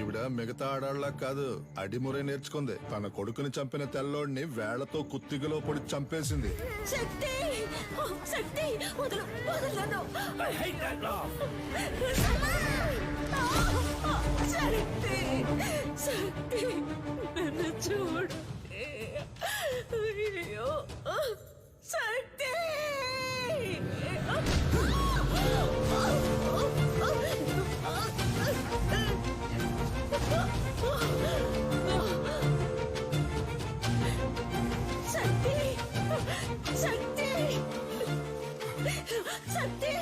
ఈవిడ మిగతా ఆడాళ్ళ కాదు, అడిమురే నేర్చుకుంది. తన కొడుకుని చంపిన తెల్లోడిని వేళ్లతో కుత్తిగలో పొడి చంపేసింది. శక్తి శక్తి వదలు వదలను. శక్తి శక్తి నన్ను చూడు. అయ్యో శక్తి. శక్తి శక్తి శక్తి.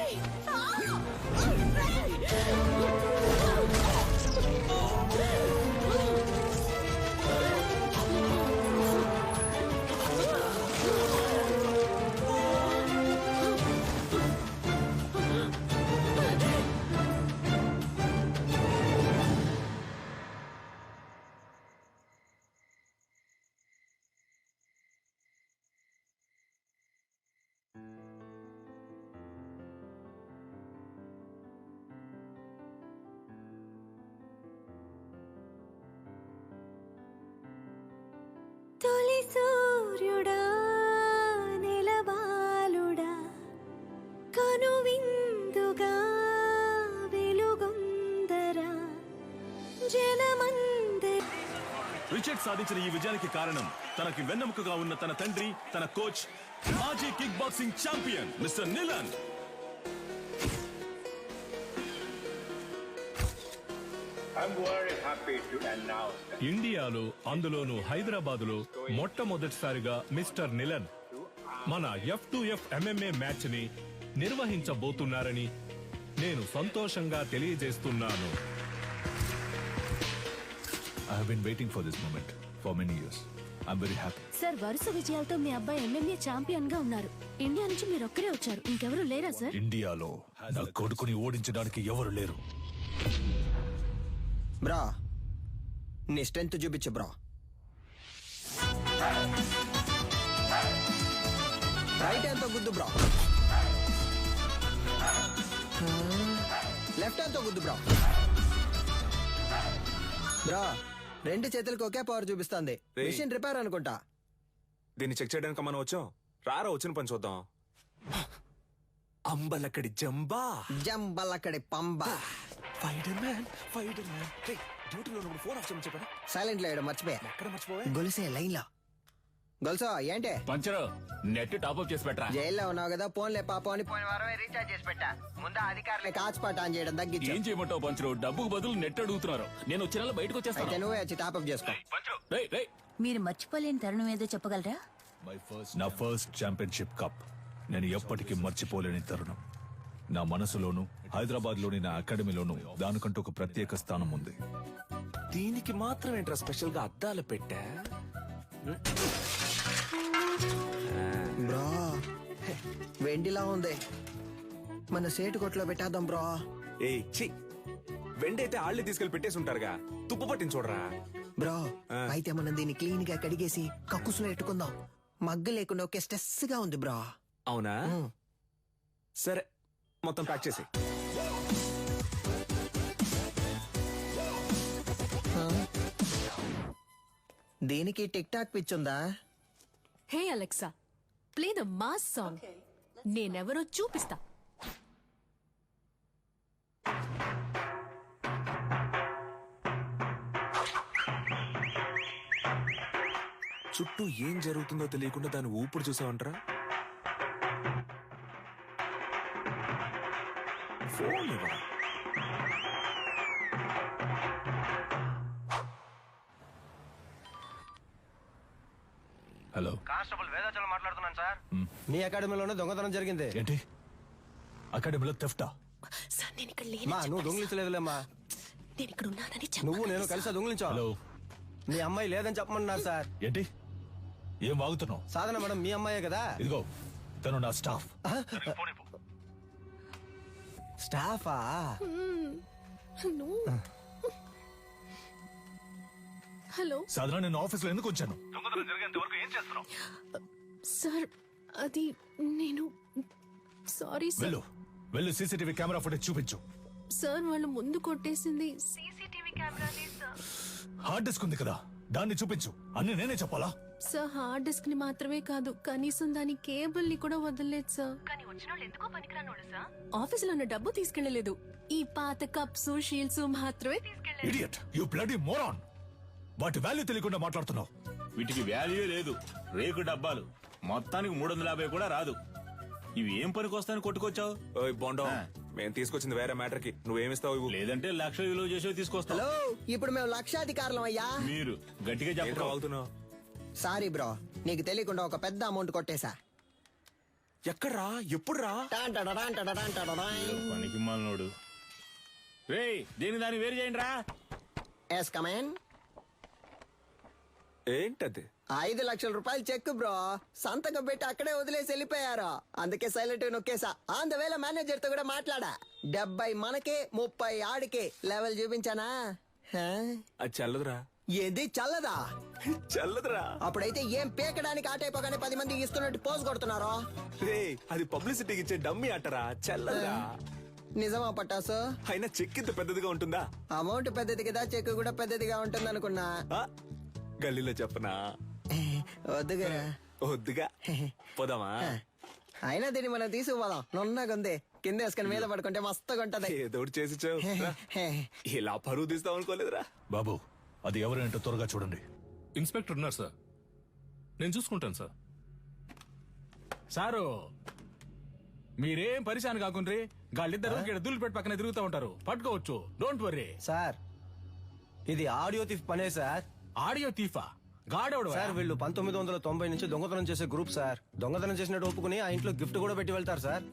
తొలి సూర్యుడా నెలవాలుడా కనువిందుగా వెలుగొందరా జనమందరి. రిచర్డ్ సాధించిన ఈ విజయానికి కారణం తనకి వెన్నెముకగా ఉన్న తన తండ్రి, తన కోచ్, మాజీ కిక్ బాక్సింగ్ ఛాంపియన్ మిస్టర్ నిలన్. ఇండియాలో, అందులోనూ హైదరాబాదులో మొట్టమొదటిసారిగా మిస్టర్ నిలన్ మన F2F MMA మ్యాచ్ ని నిర్వహించబోతున్నారని నేను సంతోషంగా తెలియజేస్తున్నాను. I have been waiting for this moment for many years. I'm very happy. Sir, వరుస విజయాలతో మీ అబ్బాయి MMA ఛాంపియన్ గా ఉన్నారు. ఇండియా నుంచి మీరు ఒక్కరే వచ్చారు, ఇంకెవరు లేరా సార్? ఇండియాలో నా కొడుకుని ఓడించడానికి ఎవరు లేరు. బ్రా, నీ స్ట్రెంత్ చూపించు బ్రా. రైట్ హ్యాండ్ తో గుద్దు బ్రా. లెఫ్ట్ హ్యాండ్ తో గుద్దు బ్రా. బ్రా, రెండు చేతులకు ఒకే పవర్ చూపిస్తుంది. మిషన్ రిపేర్ అనుకుంటా. దీన్ని చెక్ చేయడానికి మనం వచ్చాం. రారా వచ్చిన పని చూద్దాం. అంబలక్కడి జంబా జంబలక్కడి పంబా. డ్యూటీలో ఫోన్ ఆఫ్ చేయమని చెప్పాను. సైలెంట్ లో మర్చిపోయా. ఎక్కడ మర్చిపోయా? గొలుసే లైన్ లో. గొలుసో ఏంటి? పంచరు నెట్ టాప్అప్ చేసి పెట్టరా. జైల్లో ఉన్నావు కదా, ఫోన్లే పాపం అని పోయిన వారమే రీఛార్జ్ చేసి పెట్టా. ముందు అధికారులే కాచిపాట ఆన్ చేయడం తగ్గించు. ఏం చేయమంటావు పంచరు? డబ్బుకు బదులు నెట్ అడుగుతున్నారు. నేను వచ్చిన బయటకు అయితే వచ్చేస్తాను. నువ్వే వచ్చి టాప్అప్ చేసుకో. మీరు మర్చిపోలేని తరుణం ఏదో చెప్పగలరా? నా ఫస్ట్ ఛాంపియన్షిప్ కప్ నేను ఎప్పటికీ మర్చిపోలేని తరుణం. నా మనసులోను, హైదరాబాద్ లోని నా అకాడమీలోను దానికంటూ ఒక ప్రత్యేక స్థానం ఉంది. దీనికి మాత్రం ఏంట్రా స్పెషల్ గా అద్దాలు పెట్టా? బ్రో, వెండిలా ఉంది. మన సేటు కొట్లో పెట్టేద్దాం బ్రో. ఏ చి, వెండైతే ఆళ్ళే తీసుకెళ్లి పెట్టేసి ఉంటారుగా. తుప్పు పట్టించి చూడరా. బ్రో, అయితే మనం దీన్ని క్లీన్ గా కడిగేసి కక్కుసులో పెట్టుకుందాం. మగ్గ లేకుండా ఒకే స్ట్రెస్ గా ఉంది బ్రో. అవునా? సరే, మొత్తం ప్యాక్ చేసి. దీనికి టిక్ టాక్ పిచ్చుందా? Hey Alexa, play the mass song. నేనెవరో చూపిస్తా. చుట్టూ ఏం జరుగుతుందో తెలియకుండా దాన్ని ఊపిరి చూసావంటరా. ఫోన్ ఇవ్వరా. హలో, కానిస్టేబుల్ వేదాచలం మాట్లాడుతున్నాను సార్. నీ అకాడమీలోనే దొంగతనం జరిగింది. ఏంటి? అకాడమీలో థెఫ్టా? సార్, నేను ఇక్కడ మా నువ్వు దొంగిలించలేదులేమ్మా. నేను ఇక్కడ ఉన్నానని నువ్వు నేను కలిసి దొంగిలించావు. హలో, మీ అమ్మాయి లేదని చెప్పమన్నారు సార్. ఏంటి? ఏం వాగుతున్నావు? సాధన మేడం మీ అమ్మాయే కదా. ఇదిగో, తను నా స్టాఫ్. స్టాఫా? హలో సాధారణ నేను ఆఫీస్లో ఎందుకు వచ్చాను? సార్, అది నేను సారీ సార్. వెళ్ళు, సీసీటీవీ కెమెరా ఫుటేజ్ చూపించు. సార్, వాళ్ళు ముందు కొట్టేసింది సీసీటీవీ హార్డ్ డిస్క్ ఉంది కదా, దాన్ని చూపించు. అన్ని నేనే చెప్పాలా? సార్ హార్డ్ డిస్క్ ని మాత్రమే కాదు, కనీసం దాని కేబుల్ ని కూడా వదలలేదు సార్. ఆఫీసులో ఉన్న డబ్బు తీసుకెళ్లలేదు. ఈ పాత కప్స్ షీల్డ్స్ మాత్రమే తీసుకెళ్లారు. Idiot, you bloody moron. వాటి వాల్యూ తెలియకుండా మాట్లాడుతున్నావు. వీటికి వాల్యూ లేదు, రేకు డబ్బాలు. మొత్తానికి 350 కూడా రాదు. ఇవి ఏం పనికి వస్తాయని కొట్టుకొచ్చావు? ఓయ్ బోండా, మేము తీసుకొచ్చింది వేరే మ్యాటర్ కి. నువ్వేమిస్తావు ఇవ్వు. లేదంటే 1,00,000 విలువ చేసేవి తీసుకొస్తావు. హలో, ఇప్పుడు మేము లక్షాధికారులం అయ్యా. మీరు గట్టిగా ఏంట్రా చెప్పావు. వాగుతున్నావు? సారీ బ్రో, నీకు తెలియకుండా ఒక పెద్ద అమౌంట్ కొట్టేశా. ఎక్కడ్రా? ఎప్పుడురా? పనికి మాలినోడు. రేయ్, దీని దాన్ని వేరు చేయండి రా. Yes come on. ఏంటది? 5 లక్షల రూపాయలు చెక్ బ్రో, సంతకం పెట్టి అక్కడే వదిలేసి వెళ్ళిపోయారు. అందుకే సైలెంట్ నొక్కేసా. ఆన్ ద వేళ మేనేజర్ తో కూడా మాట్లాడా. 70 మనకే 30 ఆడికే లెవెల్ చూపించానా? హా? అది చల్లదురా. ఏది చల్లదా? చల్లదురా. అప్పుడైతే ఏం పీకడానికి ఆటైపోగానే 10 మంది ఇస్తున్నట్టు పోజ్ కొడుతున్నారు. రే, అది పబ్లిసిటీకి ఇచ్చే డమ్మీ అట్టరా, చల్లదురా. నిజమా పట్టాసు? అయినా చెక్ ఇంత పెద్దదిగా ఉంటుందా? అమౌంట్ పెద్దది కదా, చెక్ కూడా పెద్దదిగా ఉంటుంది అనుకున్నా. ఆ? గల్లీలో చెప్పనా? వద్దుగా. వద్దుగా. పోదామా? అయినా దీన్ని మనం తీసుకుపోదాం. నున్నగుంది, కింద వేసుకుని మీద పడుకుంటే మస్తుగా ఉంటది. ఏదో ఒకటి చేసి చావు. రా. ఇలా పరువు తీస్తాం అనుకోలేదురా. బాబు, అది ఎవరేంటో త్వరగా చూడండి. ఇన్స్పెక్టర్ ఉన్నారు సార్, నేను చూసుకుంటాను సార్. సారు, మీరేం పరిశాన్ కాకుండ్రి. గాళ్ళిద్దరు దుల్లు పెట్టి పక్కన తిరుగుతూ ఉంటారు, పట్టుకోవచ్చు. Don't worry sir. ఇది ఆడియో థీఫ్ పనే సార్. ఆడియో తీఫా? గాడెవడు సార్ వీళ్ళు 1990 నుంచి దొంగతనం చేసే గ్రూప్ సార్. దొంగతనం చేసినట్టు ఒప్పుకుని ఆ ఇంట్లో గిఫ్ట్ కూడా పెట్టి వెళ్తారు సార్.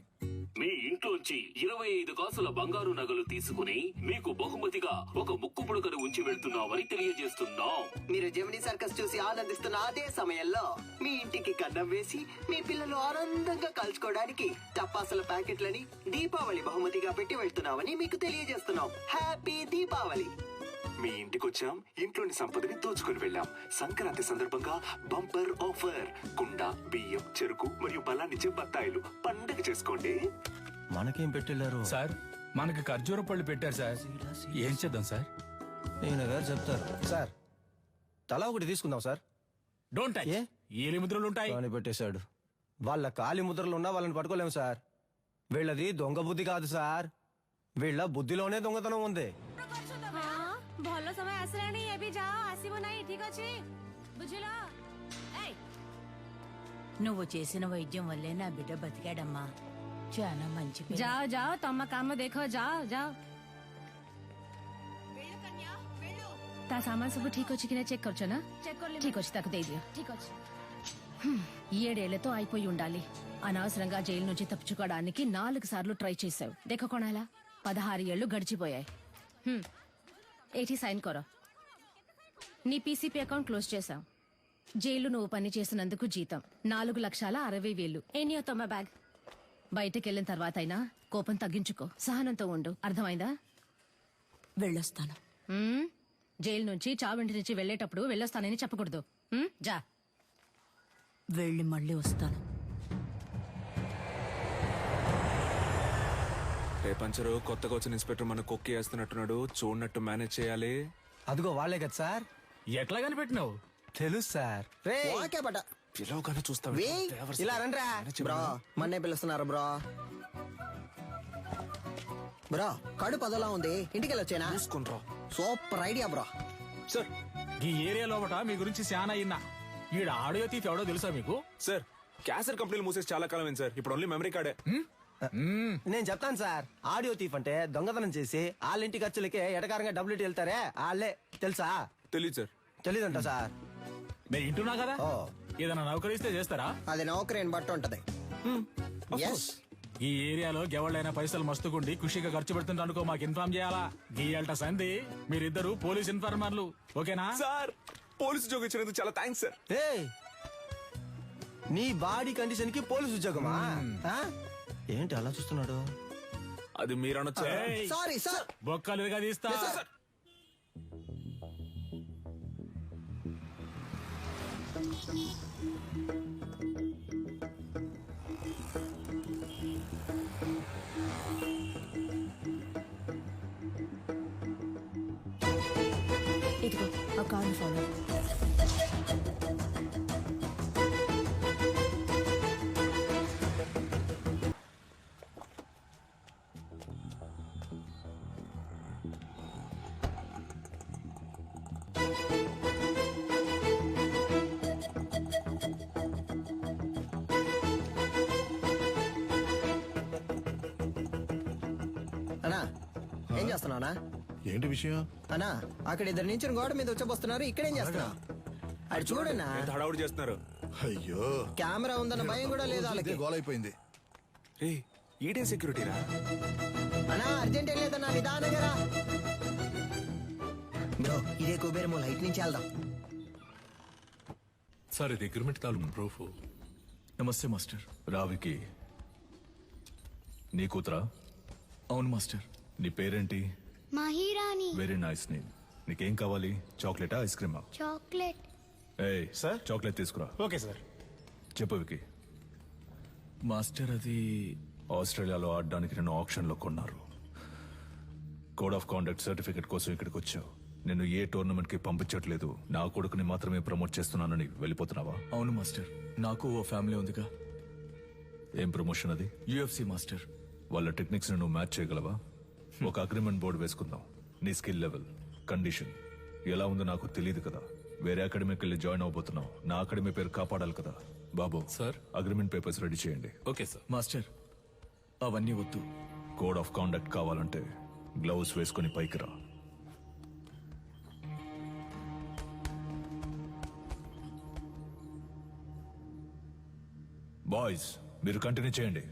మీ ఇంట్లోంచి 25 కాసుల బంగారు నగలు తీసుకుని మీకు బహుమతిగా ఒక ముక్కు పుడకను ఉంచి వెళ్తున్నామని తెలియజేస్తున్నాం. మీరు జెమినీ సర్కస్ చూసి ఆనందిస్తున్న అదే సమయంలో మీ ఇంటికి కన్నం వేసి మీ పిల్లలు ఆనందంగా కలుసుకోవడానికి టపాసుల ప్యాకెట్లని దీపావళి బహుమతిగా పెట్టి వెళ్తున్నామని మీకు తెలియజేస్తున్నాం. హ్యాపీ దీపావళి. మీ ఇంటికొచ్చాం, ఇంట్లోని సంపదని దోచుకుని వెళ్ళాం. సంక్రాంతి సందర్భంగా బంపర్ ఆఫర్. కుండ, బియ్యం, చెరుకు మరియు బలాన్నిచ్చే బత్తాయిలు. పండగ చేసుకోండి. మనకేం పెట్టెళ్ళారు సార్? మనకి ఖర్జూర పళ్ళు పెట్టారు సార్. ఏం చేద్దాం సార్? నేను గారు చెప్తారు సార్. తలా ఒకటి తీసుకుందాం సార్. Don't touch. ఏలి ముద్రలు ఉంటాయి. అని పెట్టేశాడు. వాళ్ళ కాలి ముద్రలు ఉన్నా వాళ్ళని పట్టుకోలేము సార్. వీళ్ళది దొంగ బుద్ధి కాదు సార్, వీళ్ళ బుద్ధిలోనే దొంగతనం ఉంది. ଭଲ ସମୟ ଆସିଲାଣି, ଏବେ ଯାଅ, ଆସିବ ନାହିଁ, ଠିକ ଅଛି? ବୁଝିଲ? నువ్వు చేసిన వైద్యం వల్లే నా బిడ్డ బతికాడమ్మా. చాలా మంచి పిల్ల. ଯାଅ ଯାଅ, ତମ କାମ ଦେଖ, ଯାଅ ଯାଅ. ତା ସାମାନ ସବୁ ଠିକ ଅଛି କି ନା చెక్ କରୁଛ ନା? ଠିକ ଅଛି, ତାକୁ ଦେଇଦିଅ. ଠିକ ଅଛି. 7 ఏళ్లతో అయిపోయి ఉండాలి. అనవసరంగా జైలు నుంచి తప్పించుకోవడానికి 4 సార్లు ట్రై చేశావు. దేఖ కొనాలా, 16 ఏళ్లు గడిచిపోయాయి. ఏటి సైన్ కొర. నీ పీసీపీ అకౌంట్ క్లోజ్ చేశాం. జైలు నువ్వు పని చేసినందుకు జీతం 4,60,000. Any తొమ్మ bag. బయటకెళ్ళిన తర్వాత అయినా కోపం తగ్గించుకో, సహనంతో ఉండు. అర్థమైందా? వెళ్ళొస్తాను. జైలు నుంచి చావింటి నుంచి వెళ్ళేటప్పుడు వెళ్ళొస్తానని చెప్పకూడదు. జా. వెళ్ళి మళ్ళీ వస్తాను. రేపంచరు కొత్తగా వచ్చిన ఇన్స్పెక్టర్ మన కొక్కి వేస్తున్నట్టున్నాడు. చూడనట్టు మేనేజ్ చేయాలి. అదిగో వాళ్ళే కదా సార్. ఎట్లా కనిపెట్టినావు? తెలుసు సార్. ఓకే బట. పిలవగానే చూస్తావు. ఇలా రండ్రా బ్రో, మన్నే పిలుస్తున్నారు బ్రో. బ్రో, కడుపు అదోలా ఉంది, ఇంటికి వెళ్ళొచ్చేనా? చూసుకుంట్రా. Super idea bro. సార్, ఈ ఏరియా లోపట మీ గురించి చాలా అయినా. ఈడ ఆడియో తీఫ్ ఎవడో తెలుసా మీకు? సార్, క్యాసెట్ కంపెనీలు మూసేసి చాలా కాలం అయింది సార్. ఇప్పుడు ఓన్లీ మెమరీ కార్డే. నేను చెప్తాను సార్. ఆడియో తీఫ్ అంటే దొంగతనం చేసి వాళ్ళ ఇంటి ఖర్చులకే ఎటకారంగా డబ్బులు వెళ్తారే వాళ్ళే. తెలుసా? తెలీదు సార్. తెలీదంట సార్. నేను ఇంటున్నా కదా. ఏదైనా నౌకరిస్తే చేస్తారా? అది నౌకరీని బట్టి ఉంటది. ఈ ఏరియాలో ఎవళ్ళైనా పైసలు మస్తుకుండి ఖుషిగా ఖర్చు పెడుతుంటే అనుకో, మాకు ఇన్ఫార్మ్ చేయాలా. గీయాలట సంధి. మీరిద్దరు పోలీస్ ఇన్ఫార్మర్లు, ఓకేనా? సార్, పోలీసు ఉద్యోగం ఇచ్చినందుకు చాలా థ్యాంక్స్ సార్. నీ బాడీ కండిషన్ కి పోలీసు ఉద్యోగమా? ఏంటి అలా చూస్తున్నాడు? అది మీరు అనొచ్చా? Sorry sir. బొక్కలుగా తీస్తా. కార్ని ఫాలో. అన్నా ఏం చేస్తున్నావునా? ఏంటి విషయం? అన్నా అక్కడ ఇద్దరు నుంచి గోడ మీద వచ్చబోస్తున్నారు. ఇక్కడేం చేస్తున్నావు? అటు చూడన్నా, ఎంత హడావుడి చేస్తున్నారు. అయ్యో, కెమెరా ఉందన్న భయం కూడా లేదు వాళ్ళకి. గోల్ అయిపోయింది. రే ఈడే సెక్యూరిటీరా. అన్నా అర్జెంట్ ఏం లేదన్నా, నిదానంగా రా. బ్రో ఇదే కుబేరమో, లైట్ నుంచి వెళ్దాం. సార్ ఇది అగ్రిమెంట్ తాలూకు ప్రూఫ్. నమస్తే మాస్టర్. రావికి నీ కూతురా? అవును మాస్టర్. నీ పేరేంటి? మహిరాణి. Very nice name. నీకేం కావాలి? చాక్లెటా, ఐస్ క్రీమా? చాక్లెట్. ఏయ్ సార్, చాక్లెట్ తీసుకురా. Okay sir. చెప్పు వికి. మాస్టర్ అది ఆస్ట్రేలియాలో ఆడడానికి నన్ను ఆప్షన్ లో కొన్నారు. కోడ్ ఆఫ్ కాండక్ట్ సర్టిఫికెట్ కోసం ఇక్కడికి వచ్చావు. నేను ఏ టోర్నమెంట్ కి పంపించట్లేదు, నా కొడుకుని మాత్రమే ప్రమోట్ చేస్తున్నానని వెళ్ళిపోతున్నావా? అవును మాస్టర్, నాకు ఓ ఫ్యామిలీ ఉందిగా. ఏం ప్రమోషన్ అది? UFC master. వాళ్ళ టెక్నిక్స్ ను నువ్వు మ్యాచ్ చేయగలవా? ఒక అగ్రిమెంట్ బోర్డు వేసుకుందాం. నీ స్కిల్ లెవెల్, కండిషన్ ఎలా ఉందో నాకు తెలియదు కదా. వేరే అకాడమీకి వెళ్ళి జాయిన్ అవబోతున్నావు. నా అకాడమీ పేరు కాపాడాలి కదా. బాబు సార్, అగ్రిమెంట్ పేపర్స్ రెడీ చేయండి. Okay sir. మాస్టర్ అవన్నీ వద్దు. కోడ్ ఆఫ్ కాండక్ట్ కావాలంటే గ్లౌస్ వేసుకుని పైకి రా. బాయ్స్ మీరు కంటిన్యూ చేయండి.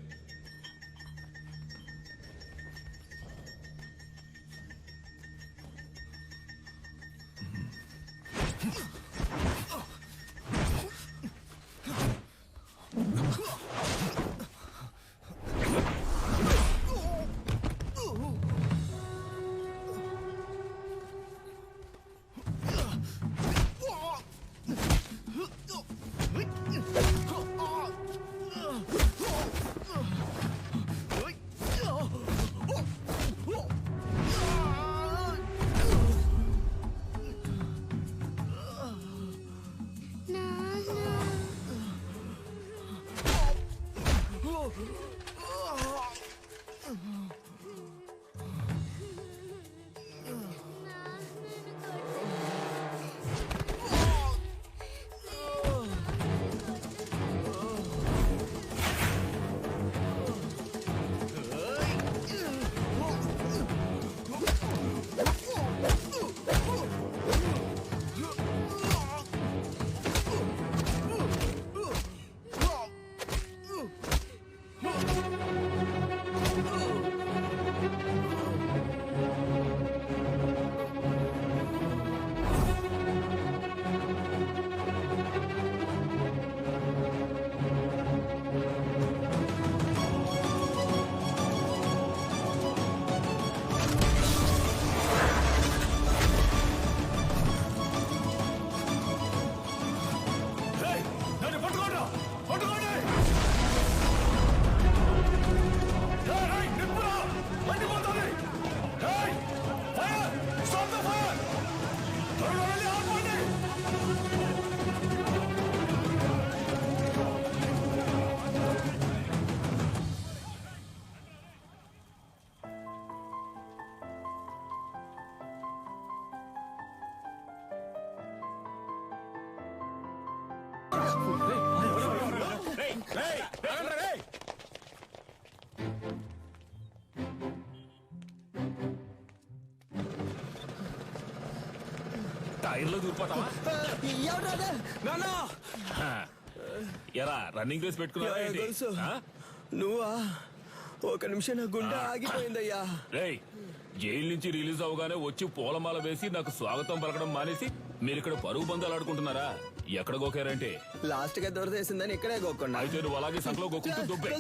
టైర్లో దూరిపోతావా? ఎరా రన్నింగ్ రేస్ పెట్టుకున్నావా? నువ్వా? ఒక నిమిషం నా గుండె ఆగిపోయిందయ్యా. రేయ్, జైలు నుంచి రిలీజ్ అవగానే వచ్చి పూలమాల వేసి నాకు స్వాగతం పలకడం మానేసి మీరు ఇక్కడ పరుగు పందాలు ఆడుకుంటున్నారా? ఎక్కడ గోకారంటే లాస్ట్ గా దొరదేసిందని ఇక్కడే గోకుండా. అయితే నువ్వు అలాగే సంకలో గోకుంటూ దుబ్బే.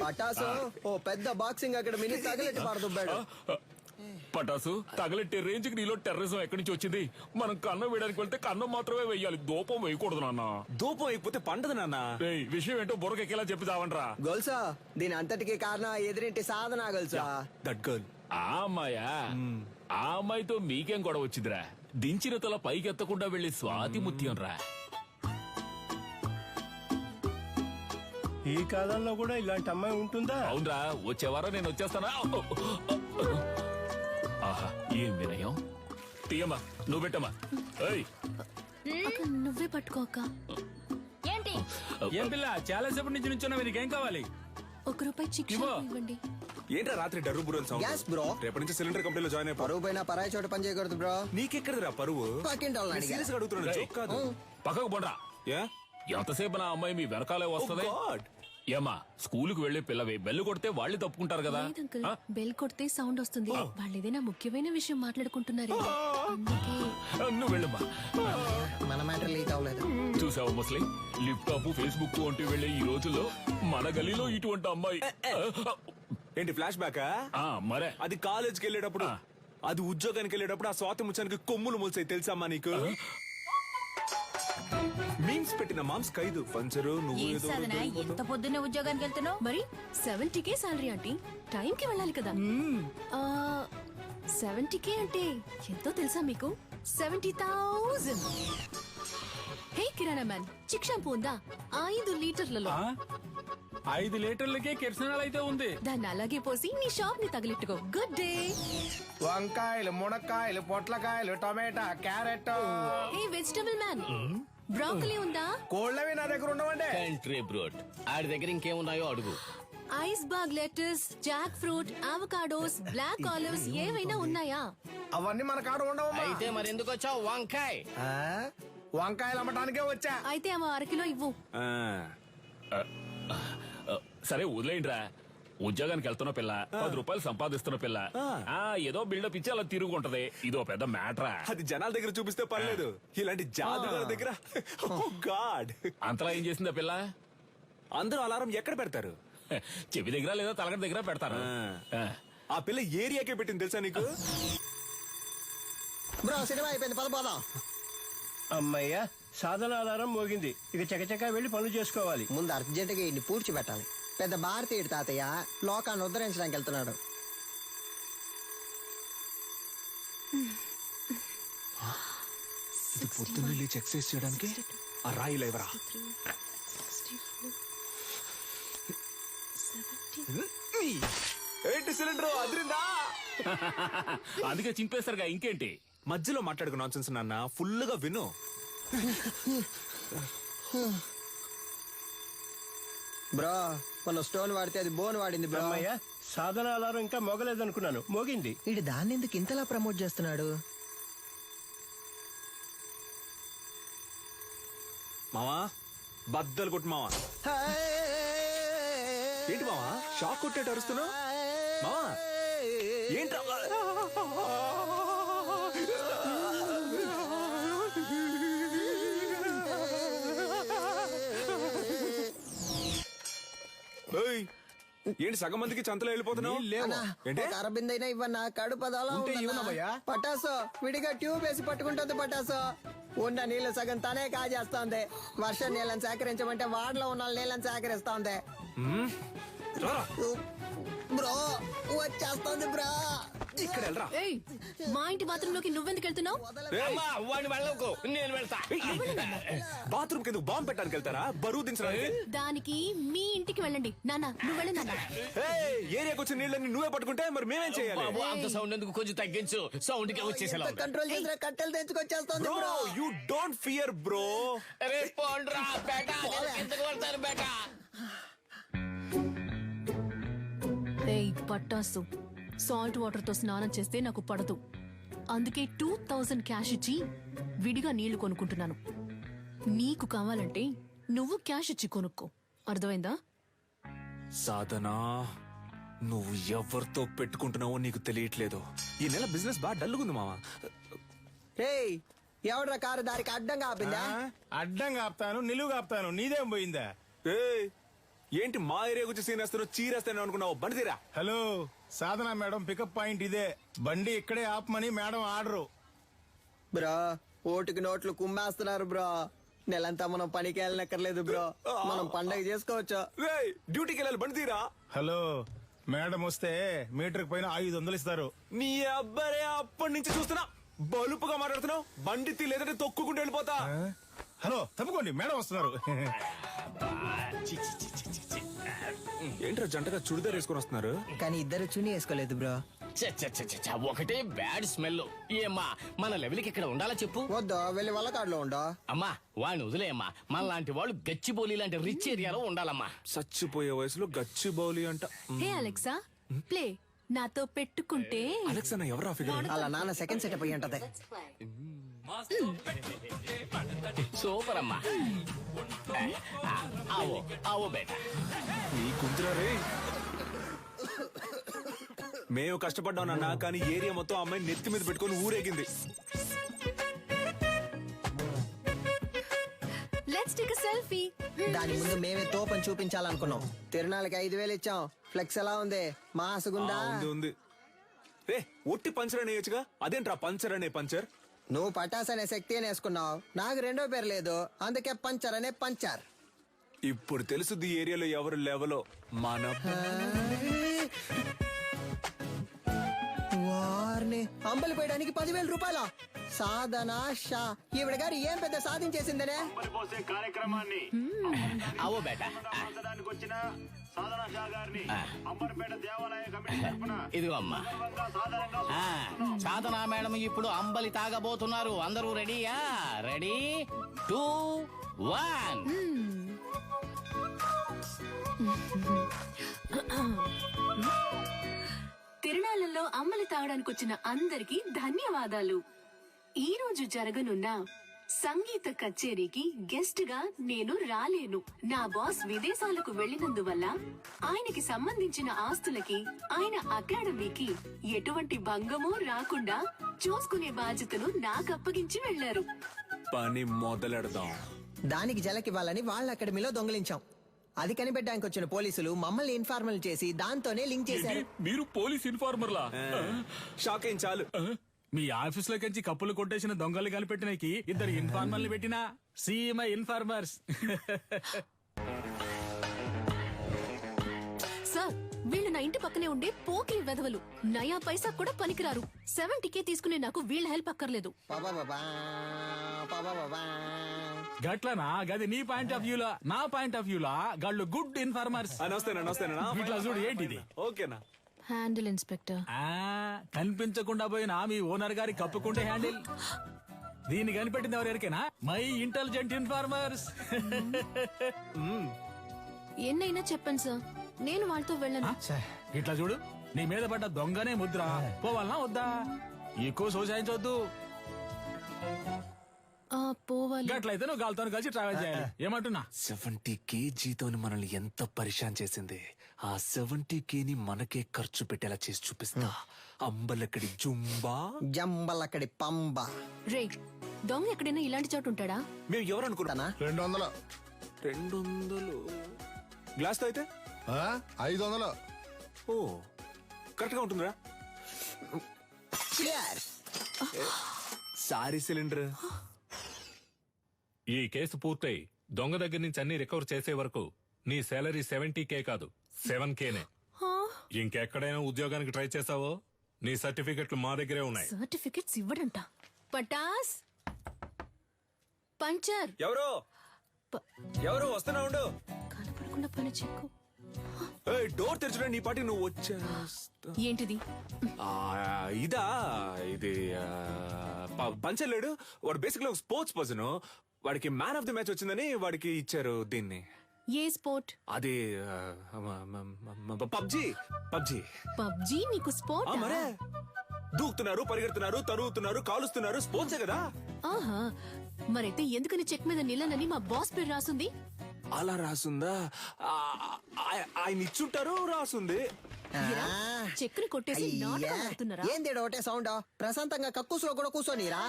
పటాసు ఓ పెద్ద బాక్సింగ్ అక్కడ మినీ తగలెట్టి పారదుబ్బాడు. పటాసు తగలెట్టే రేంజ్ కి నీలో టెర్రరిజం ఎక్కడి నుంచి వచ్చింది? మనం కన్నం వేయడానికి వెళ్తే కన్నం మాత్రమే వేయాలి, దూపం వేయకూడదు నాన్న. దూపం అయిపోతే పండదు నాన్న. విషయం ఏంటో బుర్రకెక్కేలా చెప్పి చావంట్రా. గొలుసా దీని అంతటికి కారణం ఎదురింటి సాధన గొలుసా. That girl. ఆ అమ్మాయా? ఆ అమ్మాయితో మీకేం గొడవ వచ్చిందిరా? దించిన తల పైకెత్తకుండా వెళ్లి స్వాతి ముత్యం రా. ఈ కాలంలో కూడా ఇలాంటి అమ్మాయి ఉంటుందా? అవునరా, వచ్చే వారం నేను వచ్చేస్తానా. ఆహా, ఏం వినయం. తీయమ్మా, నువ్వు పెట్టమ్మా. ఏయ్, నువ్వే పట్టుకోక. ఏంటి ఏం పిల్ల చాలా సేపటి నుంచి నుంచున్నావు, నీకేం కావాలి? ₹1 చిక్ ఇవ్వండి. ఏంట్రా రాత్రి డర్రు బుర్రని సౌండ్? Gas bro. రేపటి నుంచి సిలిండర్ కంపెనీలో జాయిన్ అయిపో. పరువు పైన పరాయి చోట పని చేయకూడదు బ్రో. నీకెక్కడరా పరువు? పక్కింటి వాళ్ళని అడిగా. సీరియస్ గా అడుగుతున్నాను, జోక్ కాదు. పక్కకు పోండ్రా. ఏ? ఎంతసేపు నా అమ్మాయి మీ వెనకాలే వస్తది? Oh God. ఏమా, స్కూలుకు వెళ్లే పిల్లవి బెల్లు కొడితే వాళ్ళు తప్పుకుంటారు కదా. లేదంకుల్, బెల్ కొడితే సౌండ్ వస్తుంది. వాళ్ళు ఏదైనా ముఖ్యమైన విషయం మాట్లాడుకుంటున్నారు, అందుకే. నువ్వు వెళ్ళమ్మా. మన మ్యాటర్ లీక్ అవ్వలేదు. చూసావు ముస్లి, లిప్టాప్ ఫేస్బుక్ వంటి వెళ్లే ఈ రోజుల్లో మన గలీలో ఇటువంటి అమ్మాయి. ఏంటి ఫ్లాష్ బ్యాకా? మరే అది కాలేజ్కి వెళ్ళేటప్పుడు, అది ఉద్యోగానికి వెళ్ళేటప్పుడు ఆ స్వాతి ముచ్చానికి కొమ్ములు మూల్సాయి తెలుసమ్మా నీకు? మీమ్స్ పెట్టిన మామ్స్ ఖైదు పంచరు. నువ్వు ఏదో ఎంత పొద్దున్నే ఉద్యోగానికి వెళ్తున్నావు? మరి 70K సాలరీ ఆంటీ, టైంకి వెళ్ళాలి కదా. 70K అంటే ఎంతో తెలుసా మీకు? 70,000. హే కిరాణా మ్యాన్, చిక్ షాంపూ ఉందా? 5 లీటర్లలో. 5 లీటర్లకే కిరసనాలు అయితే ఉంది. దాన్ని అలాగే పోసి నీ షాప్ ని తగిలిట్టుకో. Good day. వంకాయలు, మునక్కాయలు, పొట్లకాయలు, tomato, carrot. Hey vegetable man, broccoli ఉందా? కోళ్ళవి నా దగ్గర ఉండవండి. కంట్రీ బ్రోడ్, ఆడి దగ్గర ఇంకేమున్నాయో అడుగు. Iceberg lettuce, jackfruit, avocados, black olives ఏవైనా ఉన్నాయా? అవన్నీ మన కాడ ఉండవు. అయితే మరి ఎందుకు వచ్చావు? వంకాయ. వంకాయలు అమ్మటానికే వచ్చా. అయితే అవ 1 కిలో ఇవ్వు. సరే వదిలేయండిరా. ఉద్యోగానికి వెళ్తున్న పిల్ల, ₹10 సంపాదిస్తున్న పిల్ల, ఏదో బిల్డప్ ఇచ్చి అలా తిరుగుంటది. ఇదో పెద్ద మ్యాటరా. అది జనాల దగ్గర చూపిస్తే పర్లేదు, ఇలాంటి జాదుగారి దగ్గర గాడ్. అంతలా ఏం చేసిందా పిల్ల? అందరూ అలారం ఎక్కడ పెడతారు? చెవి దగ్గర లేదా తలగడ దగ్గర పెడతారు. ఆ పిల్ల ఏరియాకే పెట్టింది తెలుసా నీకు? బ్రో సినిమా అయిపోయింది, పదపోదాం. అమ్మయ్య, సాధన ఆధారం మోగింది. ఇక చకచకా వెళ్లి పనులు చేసుకోవాలి. ముందు అర్జెంటుగా ఇన్ని పూడ్చిపెట్టాలి. పెద్ద భారతీయుడు తాతయ్య లోకాన్ని ఉద్ధరించడానికి వెళ్తున్నాడు. పొద్దున్న లేచి ఎక్సర్సైజ్ చేయడానికి ఆ రాయి లేవరా. ఏంటి సిలిండర్ అదిరిందా? అందుకే చింపేస్తారుగా, ఇంకేంటి? మధ్యలో మాట్లాడుకు నాన్సెన్స్ నాన్న, ఫుల్ గా విను. బ్రో మన స్టోన్ వాడితే అది బోన్ వాడింది బ్రో. అమ్మయ్య, సాధన ఆధారం ఇంకా మోగలేదనుకున్నాను, మోగింది. ఇడు దాన్ని ఎందుకు ఇంతలా ప్రమోట్ చేస్తున్నాడు? మావా బద్దలు కొట్టు మావా. ఏంటి మావా షాక్ కొట్టేట అరుస్తున్నావు? మావా ఏంటి? ఏంటి సగం మందికి చంతలో వెళ్ళిపోతున్నావు? అరబిందైనా ఇవ్వన్నా, కడుపు అదోలా ఉందన్నా. పటాసో విడిగా ట్యూబ్ వేసి పట్టుకుంటుంది. పటాసో ఉన్న నీళ్లు సగం తనే కాజేస్తోంది. వర్షం నీళ్ళని సేకరించమంటే వాడలో ఉన్న నీళ్ళని సేకరిస్తోంది. బ్రో వచ్చేస్తోంది బ్రో. ఇక్కడ వెళ్ళరా. ఏయ్, మా ఇంటి బాత్రూమ్ లోకి నువ్వెందుకు వెళ్తున్నావు? నేను వెళ్తా. బాత్రూమ్ కింద బాంబు పెట్టడానికి వెళ్తారా? బరువు దించడానికి? దానికి మీ ఇంటికి వెళ్ళండి. నాన్న నువ్వు వెళ్ళి నాన్న. ఏరియాకి వచ్చిన నీళ్ళని నువ్వే పట్టుకుంటే మరి మేమేం చేయాలి? అంత సౌండ్ ఎందుకు? కొంచెం తగ్గించు. సౌండ్ కి వచ్చేసేలా కంట్రోల్ చేసిన కట్టెలు తెచ్చుకొచ్చేస్తోంది bro. You don't fear bro. ఏయ్ పట్టాసు, సాల్ట్ వాటర్ తో స్నానం చేస్తే నాకు పడదు. అందుకే 2000 క్యాష్ ఇచ్చి విడిగా నీళ్లు కొనుక్కుంటున్నాను. నీకు కావాలంటే నువ్వు క్యాష్ ఇచ్చి కొనుక్కో, అర్థమైందా? సాధనా, నువ్వు ఎవరితో పెట్టుకుంటున్నావో నీకు తెలియట్లేదు. ఈ నెల బిజినెస్ బాగా డల్లుగుంది మావా. ఏయ్ ఎవడ్రా కారు దారికి అడ్డంగా ఆపిందా? అడ్డంగా ఆపుతాను, నిలువుగా ఆపుతాను, నీదేం పోయిందా? ఏంటి మా ఏరియా గురించి సీన్ వేస్తాను, చీరేస్తాను అనుకున్నావు? బండి తీరా. హలో, సాధన మేడం పికప్ పాయింట్ ఇదే. బండి ఇక్కడే ఆపమని మేడం ఆర్డరు. బ్రో ఓటుకి నోట్లు కుమ్మేస్తున్నారు బ్రో. నెలంతా మనం పనికి వెళ్ళనక్కర్లేదు బ్రో, మనం పండగ చేసుకోవచ్చు. డ్యూటీకి వెళ్ళాలి, బండి తీరా. హలో, మేడం వస్తే మీటర్ పైన 500 ఇస్తారు. నీ అబ్బారే అప్పటి నుంచి చూస్తున్నా బలుపుగా మాట్లాడుతున్నావు? బండి తీ, లేదంటే తొక్కుకుంటూ వెళ్ళిపోతా. హలో తప్పుకోండి, మేడం వస్తున్నారు. ఏంట్రా జంటగా చుడిదార్ వేసుకొని వస్తున్నారు? కానీ ఇద్దరు చున్నీ వేసుకోలేదు బ్రో. ఒకటే బ్యాడ్ స్మెల్. ఏమ్మా మన లెవెల్కి ఇక్కడ ఉండాలా చెప్పు. వద్దా వెళ్ళి వాళ్ళ కాడలో ఉండో. అమ్మా వాడిని వదిలేయమ్మా. మన లాంటి వాళ్ళు గచ్చిబౌలి లాంటి రిచ్ ఏరియాలో ఉండాలమ్మా. చచ్చిపోయే వయసులో గచ్చి బౌలి అంట. హే అలెక్సా, ప్లే. నాతో పెట్టుకుంటే అలెక్సా ఎవరా ఫిగర్? అలా నాన్న సెకండ్ సెటప్ అయ్యి ఉంటది. సూపర్ అమ్మా. ఆవో ఆవో బేటా. నీ కుంతురా రే. మేము కష్టపడ్డాం నాన్న, కానీ ఏరియా మొత్తం అమ్మాయి నెత్తి మీద పెట్టుకొని ఊరేగింది. Let's take a selfie. దాని ముందు మేమే తోపని చూపించాలనుకున్నాం. తిరునాళ్ళకి 5,000 ఇచ్చాం. ఫ్లెక్స్ ఎలా ఉంది? మాసుగుందా? ఉంది. రే ఒట్టి పంచర్ అనేయచ్చుగా, అదేంట్రా పంచర్ అనే పంచర్? నువ్వు పటాస్ అనే శక్తి అని వేసుకున్నావు. నాకు రెండో పేరు లేదు, అందుకే పంచర్ అనే పంచర్. ఇప్పుడు తెలుసుది ఈ ఏరియాలో ఎవరు లెవలో. మన వారిని అంబలి పోయడానికి 10,000 రూపాయల సాధన షా. ఈవిడ గారు ఏం పెద్ద సాధించేసిందనే. కార్యక్రమాన్ని ఆవో బేటా. వచ్చిన సాధన షా గారిని అంబర్పేట దేవాలయ కమిటీ తరపున ఇదిగో అమ్మా. సాధనా మేడం ఇప్పుడు అంబలి తాగబోతున్నారు. అందరూ రెడీయా? రెడీ 2 1. తిరునాళ్ళలో అమ్మలి తాగడానికి వచ్చిన అందరికీ ధన్యవాదాలు. ఈ రోజు జరగనున్న సంగీత కచేరీకి గెస్ట్ గా నేను రాలేను. నా బాస్ విదేశాలకు వెళ్లినందువల్ల ఆయనకి సంబంధించిన ఆస్తులకి, ఆయన అకాడమీకి ఎటువంటి భంగమూ రాకుండా చూసుకునే బాధ్యతను నాకు అప్పగించి వెళ్లారు. పని మొదలెడదాం. దానికి జలకివ్వాలని వాళ్ళ అకాడమీలో దొంగిలించాం. అది కనిపెట్టడానికి వచ్చిన పోలీసులు మమ్మల్ని ఇన్ఫార్మల్ చేసి దాంతోనే లింక్ చేశారు. మీరు పోలీస్ ఇన్ఫార్మర్లా? షాక్ ఏం చాలు. మీ ఆఫీస్ లోకి కప్పులు కొట్టేసిన దొంగలు కనిపెట్టినకి ఇద్దరు ఇన్ఫార్మర్లు పెట్టినా సీఎం ఇన్ఫార్మర్స్. సార్, వీళ్ళు నా ఇంటి పక్కనే ఉండే పోకిరి వెధవలు. నయా పైసా కూడా పనికిరారు. 70K తీసుకునే నాకు వీళ్ళ హెల్ప్ అక్కర్లేదు. గట్లనా? గది నీ పాయింట్ ఆఫ్ వ్యూలా. నా పాయింట్ ఆఫ్ వ్యూలా గాళ్ళు గుడ్ ఇన్ఫార్మర్స్. నమస్తేనా. ఇట్లా చూడు ఏంటిది. ఓకేనా? Handle inspector. కనిపించకుండా పోయిన మీ ఓనర్ గారి కప్పుకుంటే హ్యాండిల్. దీన్ని కనిపెట్టింది ఎవరికైనా? My intelligent informers. ఎన్నైనా చెప్పండి సార్, నేను వాళ్ళతో వెళ్ళను. ఇట్లా చూడు, నీ మీద పడ్డ దొంగనే ముద్ర. పోవాలనా వద్దా? ఎక్కువ సోసాయించవద్దు. పోవాలి. గట్లయితే నువ్వు గాలితో కలిసి ట్రావెల్ చేయాలి. ఏమంటున్నా? 70K జీతం మనల్ని ఎంత పరిశాన్ చేసింది. ఆ 70K ని మనకే ఖర్చు పెట్టేలా చేసి చూపిస్తా. అంబలక్కడి జుంబా, జంబలక్కడి పంబ. రే, దొంగ ఎక్కడైనా ఇలాంటి చోటు ఉంటాడా? మేము ఎవరు అనుకుంటానా? 200. 200 గ్లాస్ తో అయితే 500. ఓ కరెక్ట్ గా ఉంటుందిరా. Sorry cylinder. ఈ కేసు పూర్తయి దొంగ దగ్గర నుంచి అన్ని రికవర్ చేసే వరకు నీ సాలరీ 70K కాదు 7Kనే. ఇంకెక్కడైనా ఉద్యోగానికి ట్రై చేసావో నీ సర్టిఫికెట్లు మా దగ్గరే ఉన్నాయి. సర్టిఫికెట్స్ ఇవ్వడంట. పటాస్ పంచర్. ఎవరు వస్తున్నా ఉండు. కనపడకుండా పని చెక్కు. డోర్ తెరచురా, నీ పాటి నువ్వు వచ్చేస్తా. ఏంటిది? ఇదా? ఇది పంచలేడు. వాడు బేసిక్ గా స్పోర్ట్స్ పర్సన్. వాడికి మ్యాన్ ఆఫ్ ది మ్యాచ్ వచ్చిందని వాడికి ఇచ్చారు దీన్ని. ఏ స్పోర్ట్? అది పబ్జీ. పబ్జీ నీకు స్పోర్ట్? మరే దూకుతున్నారు, పరిగెడుతున్నారు, తరుగుతున్నారు, కాలుస్తున్నారు. స్పోర్ట్సే కదా. ఆహా, మరైతే ఎందుకని చెక్ మీద నిల్లనని మా బాస్ పేరు రాసుంది? అలా రాసుందా? ఆయన ఇచ్చుంటారు, రాసుంది. చెక్కుని కొట్టేసి ఏంది ఒకటే సౌండ్? ప్రశాంతంగా కక్కుసులో కూడా కూర్చోనిరా.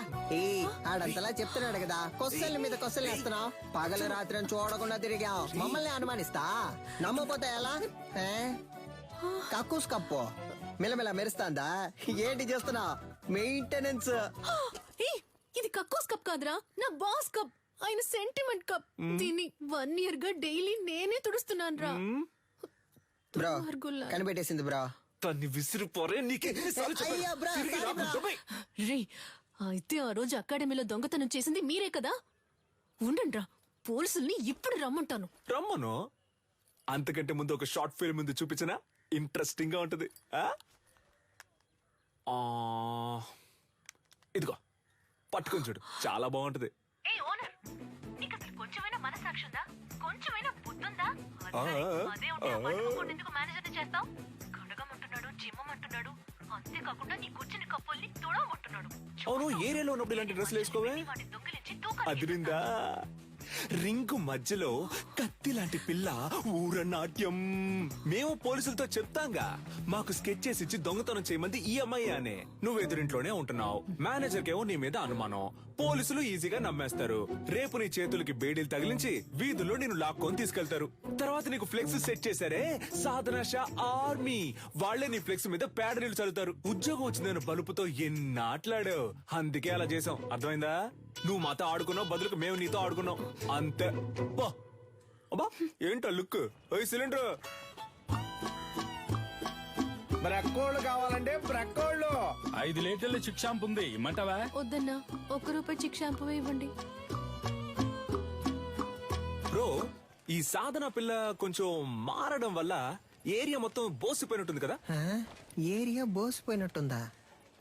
ఆడంతలా చెప్తున్నాడు కదా, కొస్సల మీద కొస్సలు వేస్తున్నావు. పగలు రాత్రి చూడకుండా తిరిగావు. మమ్మల్ని అనుమానిస్తా? నమ్మపోతే ఎలా? కక్కుస్ కప్పు మిలమిల మెరుస్తాందా? ఏంటి చేస్తున్నావు? మెయింటెనెన్స్. ఇది కక్కోస్ కప్ కాదురా, నా బాస్ కప్. ఆయన సెంటిమెంట్ కప్. దీన్ని 1 year గా డైలీ నేనే తుడుస్తున్నాను రా. బ్రో కనిపెట్టేసింది బ్రో. తన్ని విసిరిపోరే. రే, అయితే ఆ రోజు అకాడమీలో దొంగతనం చేసింది మీరే కదా? ఉండండి రా, పోలీసుల్ని ఇప్పుడు రమ్మంటాను. రమ్మను. అంతకంటే ముందు ఒక షార్ట్ ఫిల్మ్ ముందు చూపించినా ఇంట్రెస్టింగ్ గా ఉంటది. ఇదిగో పట్టుకొని చూడు, చాలా బాగుంటది. అవును, ఏరియాలో ఉన్నప్పుడు ఇలాంటి డ్రెస్సులు వేసుకోవే. అదిరిందా? రింగు మధ్యలో కత్తి లాంటి పిల్ల ఊరనాట్యం. మేము పోలీసులతో చెప్తాంగా, మాకు స్కెచ్ చేసి ఇచ్చి దొంగతనం చేయమంది ఈ అమ్మాయి అనే. నువ్వు ఎదురింట్లోనే ఉంటున్నావు, మేనేజర్ కేమో నీ మీద అనుమానం. పోలీసులు ఈజీగా నమ్మేస్తారు. రేపు నీ చేతులకి బేడీలు తగిలించి వీధుల్లో నేను లాక్కొని తీసుకెళ్తారు. తర్వాత నీకు ఫ్లెక్స్ సెట్ చేశారే, సాధన షా ఆర్మీ, వాళ్లే నీ ఫ్లెక్స్ మీద పేడ నీళ్లు చల్లుతారు. ఉద్యోగం వచ్చిందని బలుపుతో ఎన్నాట్లాడావు, అందుకే అలా చేసాం. అర్థమైందా? నువ్వు మాతో ఆడుకున్నావు, బదులుకు మేము నీతో ఆడుకున్నాం అంతే. అబ్బా ఏంటో లుక్. సిలిండర్ బ్రక్కోళ్ళు కావాలంటే బ్రక్కోళ్ళు. 5 లీటర్ల చిక్ షాంపూ ఉంది, ఇమ్మంటావా? వద్దన్నా, ₹1 చిక్ షాంపూ ఇవ్వండి. బ్రో, ఈ సాధన పిల్ల కొంచెం మారడం వల్ల ఏరియా మొత్తం బోసిపోయినట్టుంది కదా? ఏరియా బోసిపోయినట్టుందా?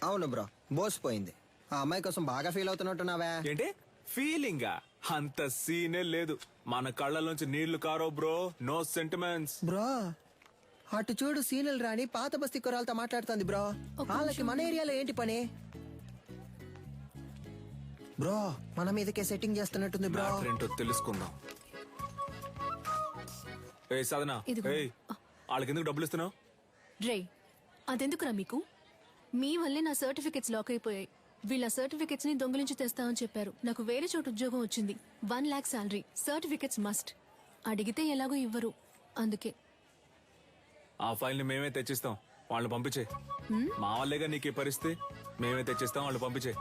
అవును బ్రో, బోసిపోయింది. ఆ అమ్మాయి కోసం బాగా ఫీల్ అవుతున్నట్టున్నావే. ఏంటి ఫీలింగ్? అంత సీనే లేదు. మన కళ్ళలోంచి నీళ్లు కారో బ్రో. No sentiments bro. అటు చూడు, సీనియల్ రాణి పాత బస్తీ కురాలతో మాట్లాడుతుంది బ్రో. వాళ్ళకి మన ఏరియాలో ఏంటి పని బ్రో? మన మీదకే సెట్టింగ్ చేస్తున్నట్టుంది బ్రో. ఏంటో తెలుసుకుందాం. ఏ సాధన, వాళ్ళకి ఎందుకు డబ్బులు ఇస్తున్నావు? రే, అదెందుకురా మీకు? మీ వల్లే నా సర్టిఫికెట్స్ లాక్ అయిపోయాయి. వీళ్ళ సర్టిఫికెట్స్ ని దొంగిలించి తెస్తామని చెప్పారు. నాకు వేరే చోట ఉద్యోగం వచ్చింది. 1 lakh శాలరీ. Certificates must. అడిగితే ఎలాగో ఇవ్వరు, అందుకే. ఆ ఫైల్ ని మేమే తెచ్చిస్తాం, వాళ్ళు పంపించే. మా వాళ్ళేగా నీకు ఈ పరిస్థితి. మేమే తెచ్చిస్తాం, వాళ్ళు పంపించే.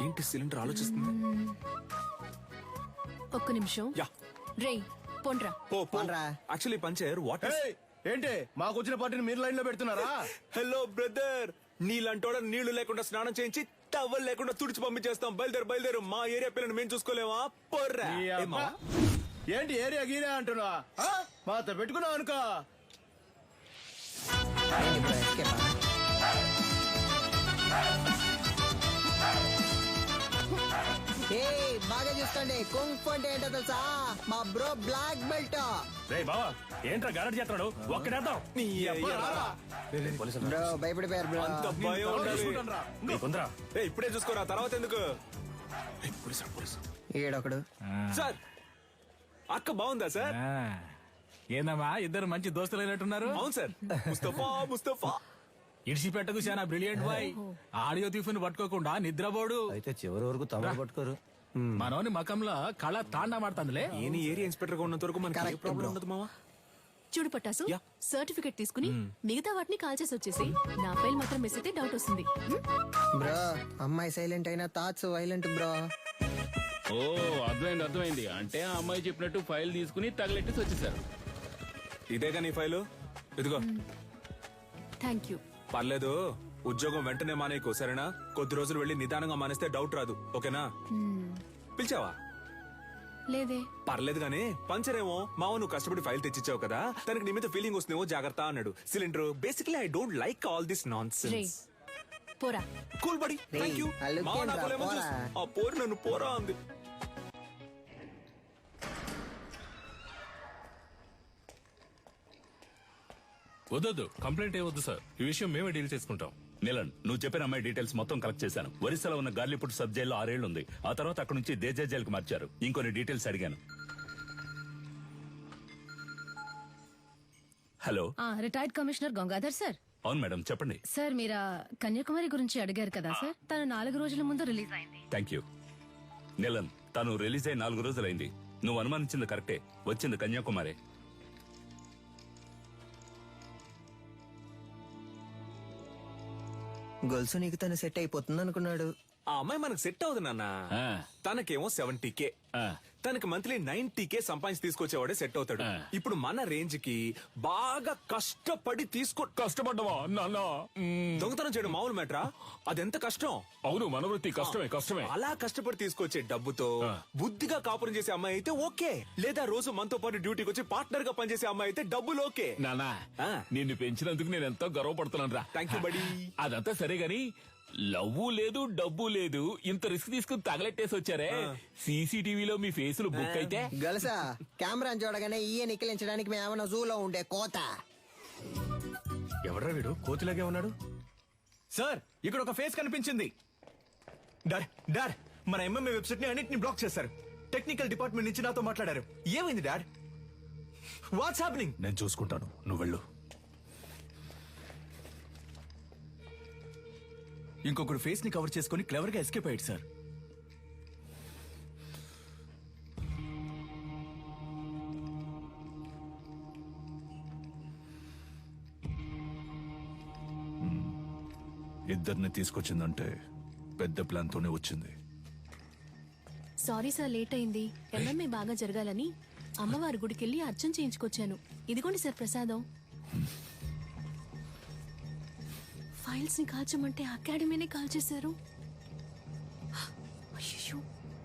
ఏంటి సిలిండర్ ఆలోచిస్తుంది? ఒక్క నిమిషం. రే పొండ్రా. యాక్చువల్లీ పంచర్ వాట్ ఏంటి మాకు వచ్చిన పార్టీని మీరు లైన్ లో పెడుతున్నారా? హలో బ్రదర్, నీళ్ళంటోడ నీళ్లు లేకుండా స్నానం చేయించి టవల్ లేకుండా తుడిచి పంపించేస్తాం. బయలుదేరు. మా ఏరియా పిల్లని మేము చూసుకోలేమా? పొర్రా. ఏంటి ఏరియా గీరియా అంటున్నా? మాతో పెట్టుకున్నావు అనుకో. బాగా చూసుకోండి. కుంగ్ అంటే ఏంటో తెలుసా? మా బ్రో బ్లాక్ బెల్ట్. బావా ఏంట్రా గారడ్ చేస్తున్నాడు? ఒక్కడేద్దాం. బ్రో భయపడిపోయారు బ్రో. అంత భయం ఉండాలి. ఇప్పుడే చూసుకోరా, తర్వాత ఎందుకు? ఏడొకడు. సార్, అక్క బాగుందా సార్? ఏందమ్మా, ఇద్దరు మంచి దోస్తులు అయినట్టున్నారు. అవును సార్. ముస్తఫా ఇడిచిపెట్టకు, చాలా బ్రిలియంట్ బాయ్. ఆడియో తీఫుని పట్టుకోకుండా నిద్రపోడు. అయితే చివరి వరకు తమరు పట్టుకోరు. మనోని మకంలో కళ తాండా మాడుతుందిలే. ఏని ఏరియా ఇన్స్పెక్టర్ గా ఉన్నంత వరకు మనకి ప్రాబ్లం ఉండదు మావా. చూడు పట్టాసు, సర్టిఫికెట్ తీసుకుని మిగతా వాటిని కాల్ చేసి వచ్చేసి నా ఫైల్ మాత్రం మిస్ అయితే డౌట్ వస్తుంది. బ్రో, అమ్మాయి సైలెంట్ అయినా థాట్స్ వైలెంట్ బ్రో. ఓ అర్థమైంది. అంటే ఆ అమ్మాయి చెప్పినట్టు ఫైల్ తీసుకుని తగలెట్టేసి వచ్చేసారు. ఇదేగా నీ ఫైలు, ఇదిగో. Thank you. పర్లేదు, ఉద్యోగం వెంటనే మానేకు, సరేనా? కొద్ది రోజులు వెళ్ళి నిదానంగా మానేస్తే డౌట్ రాదు, ఓకేనా? పిలిచావా? లేదే. పర్లేదు గానీ, పంచరేమో మావ నువ్వు కష్టపడి ఫైల్ తెచ్చిచ్చావు కదా, తనకి నీ మీద ఫీలింగ్ వస్తుందేమో, జాగ్రత్త అన్నాడు. Cylinder, basically I don't like all this nonsense. పోరా. Cool buddy, thank you. ఆ పోరు నన్ను పోరా అంది. వద్దు, కంప్లైంట్ ఏవద్దు సార్. ఈ విషయం మేమే డీల్ చేసుకుంటాం. నీలన్, నువ్వు చెప్పిన అమ్మాయి డీటెయిల్స్ మొత్తం కలెక్ట్ చేశాను. ఒరిస్సాలో ఉన్న గార్లీపుట్ సబ్ జైల్లో 6 ఏళ్లు ఉంది. ఆ తర్వాత అక్కడ నుంచి దేజా జైలుకి మార్చారు. ఇంకొన్ని డీటెయిల్స్ అడిగాను. Hello, retired commissioner Gangadhar sir. అవును మేడం, చెప్పండి. సార్, మీరు కన్యాకుమారి గురించి అడిగారు కదా సార్. తను 4 రోజుల ముందు రిలీజ్ అయింది. Thank you. నీలన్, తను రిలీజ్ అయి 4 రోజులైంది. నువ్వు అనుమానించింది కరెక్టే, వచ్చింది కన్యాకుమారి. గొలుసు నీకు తను సెట్ అయిపోతుంది అనుకున్నాడు. ఆ అమ్మాయి మనకు సెట్ అవుతుంది నాన్న. తనకేమో 70K, తనకి మంత్లీ 90K సంపాదించి తీసుకొచ్చేవాడే సెట్ అవుతాడు. ఇప్పుడు మన రేంజ్ కి బాగా కష్టపడి కష్టపడ్డవా నాన్న? దొంగతనం చేయడం మామూలు మ్యాటరా? అదెంత కష్టం. అవును, మన వృత్తి కష్టమే. అలా కష్టపడి తీసుకొచ్చే డబ్బుతో బుద్ధిగా కాపురం చేసే అమ్మాయి అయితే ఓకే, లేదా రోజు మనతో పాటు డ్యూటీకి వచ్చి పార్ట్నర్ గా పనిచేసే అమ్మాయి అయితే డబ్బులు ఓకే. నానా, నిన్ను పెంచినందుకు నేను ఎంతో గర్వపడుతున్నాను రా. థ్యాంక్ యూ బడి. అదంతా సరే గాని లవ్వు లేదు, డబ్బు లేదు, ఇంత రిస్క్ తీసుకుని తగలెట్టేసి వచ్చారే. సీసీటీవీలో మీ ఫేసులు బుక్ అయితే గలసా కెమెరా చూడగానే ఈయ నిక్కిలించడానికి మేమన్నా జూలో ఉండే కోత. ఎవడ్రా వీడు కోతిలాగే ఉన్నాడు? సార్, ఇక్కడ ఒక ఫేస్ కనిపించింది. డాడ్, మన ఎంఎంఏ వెబ్సైట్ ని అన్నిటిని బ్లాక్ చేశారు. టెక్నికల్ డిపార్ట్మెంట్ నుంచి నాతో మాట్లాడారు. ఏమైంది డాడ్? What's happening? నేను చూసుకుంటాను, నువ్వు వెళ్ళు. ఇంకొకరు ఫేస్ ని కవర్ చేసుకుని క్లవర్ గా ఎస్కేప్ అయ్యాడు సార్. ఇద్దరిని తీసుకొచ్చిందంటే పెద్ద ప్లాన్ తోనే వచ్చింది. సారీ సార్, లేట్ అయింది. ఎంఎంఏ బాగా జరగాలని అమ్మవారి గుడికెళ్ళి అర్చన చేయించుకొచ్చాను. ఇదిగోండి సార్ ప్రసాదం. ఫైల్స్ ని కాల్చమంటే అకాడమీనే కాల్చేశారు. అయ్యో,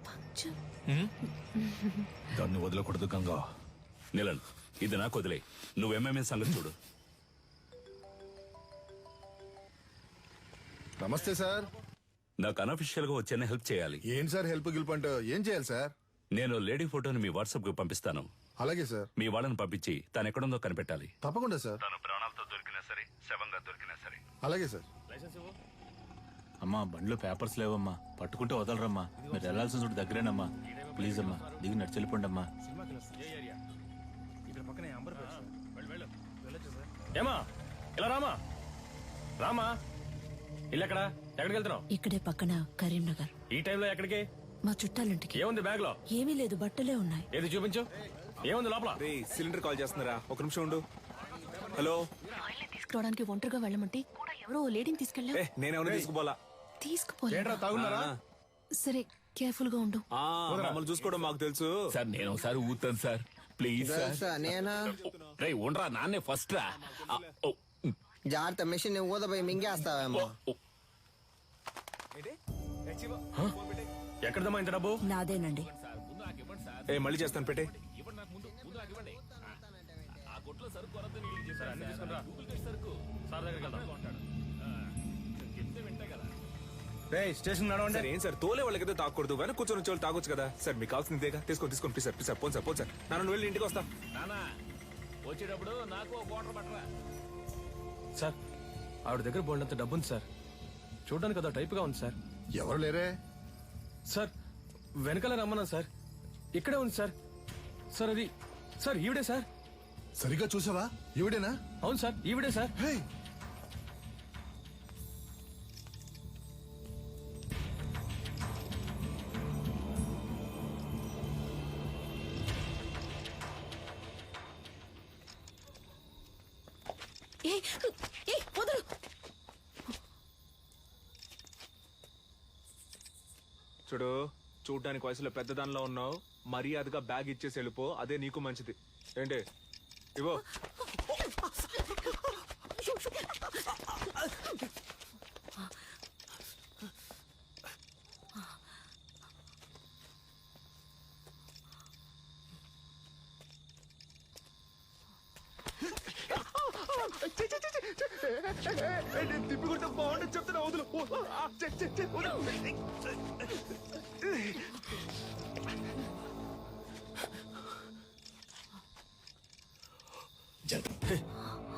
పంక్చర్. దాన్ని వదలకూడదు గంగా. నిలన్, ఇది నాకు వదిలే. నువ్వేమేమే సంగతి చూడు. నమస్తే సార్. నాకు అనఫిషియల్ గా వచ్చేనే హెల్ప్ చేయాలి. ఏం సార్ హెల్ప్ గిల్ప్ అంటే ఏం చేయాలి సార్? నేను లేడీ ఫోటోని మీ వాట్సాప్ కి పంపిస్తాను. అలాగే సార్. మీ వాళ్ళని పంపించి తను ఎక్కడుందో కనిపెట్టాలి. తప్పకుండా సార్. తను ప్రాణాలతో దొరికినా సరే, శవంగా దొరికినా సరే. అలాగే సార్. అమ్మా, బండిలో పేపర్స్ లేవమ్మా, పట్టుకుంటే వదలరమ్మా. మీరు వెళ్లాల్సిన చోటు దగ్గరేనమ్మా. ప్లీజ్ అమ్మా, దిగి నడిచెళ్ళిపోండి అమ్మా. ఏమా ఇలా రామా. ఇల్లు ఎక్కడా? ఎక్కడికి వెళ్తున్నావు? ఇక్కడే పక్కన కరీంనగర్. ఈ టైంలో ఎక్కడికి? మా చుట్టాలింటికి. ఏముంది బ్యాగ్ లో? ఏమీ లేదు, బట్టలే ఉన్నాయి. ఏది చూపించు. ఏముంది లోపల? సిలిండర్ కాల్ చేస్తున్నారా? ఒక నిమిషం ఉండు. హలో. తీసుకురావడానికి ఒంటరిగా వెళ్ళమంటే కూడా ఎవరో లేడీని తీసుకెళ్ళా. నేనేమన్నా తీసుకుపోలా. తీసుకుపోలే. సరే, కేర్ఫుల్ గా ఉండు. మమ్మల్ని చూసుకోవడం మాకు తెలుసు సార్. నేను ఒకసారి ఊతాను సార్, ప్లీజ్ సార్. నేనా? రే ఉండరా, నాన్నే ఫస్ట్ రా. జాగ్రత్త, మిషన్ ఊదపోయి మింగేస్తావేమో. ఎక్కడదమ్మా ఇంత డబ్బు? నాదేనండి. మళ్ళీ చేస్తాను, పెట్టే. స్టేషన్ సార్ ఏం సార్, తోలే వాళ్ళకైతే తాకూడదు, వెనక కూర్చొని వచ్చే వాళ్ళు తాగొచ్చు కదా సార్. మీకు కావాల్సింది తీసుకోండి please sir. Please sir, phone sir. నన్ను వెళ్ళి ఇంటికి వస్తా. వచ్చేటప్పుడు నాకు వాటర్ పట్టరా. సార్, ఆవిడ దగ్గర బోల్డంత డబ్బు ఉంది సార్. చూడడానికి అదో టైప్ గా ఉంది సార్. ఎవరు లేరే సార్? వెనకాల రమ్మన్నా సార్. ఇక్కడే ఉంది సార్. సార్ అది సార్ ఈవిడే సార్. సరిగా చూసావా? ఈవిడేనా? అవును సార్, ఈవిడే సార్. చూడు, చూడ్డానికి వయసులో పెద్దదానిలో ఉన్నావు. మర్యాదగా బ్యాగ్ ఇచ్చేసి వెళ్ళిపో, అదే నీకు మంచిది. ఏంటి ఇవో. తిప్పి కొడితే బాగుంటుంది చెప్తున్నా, వదులు.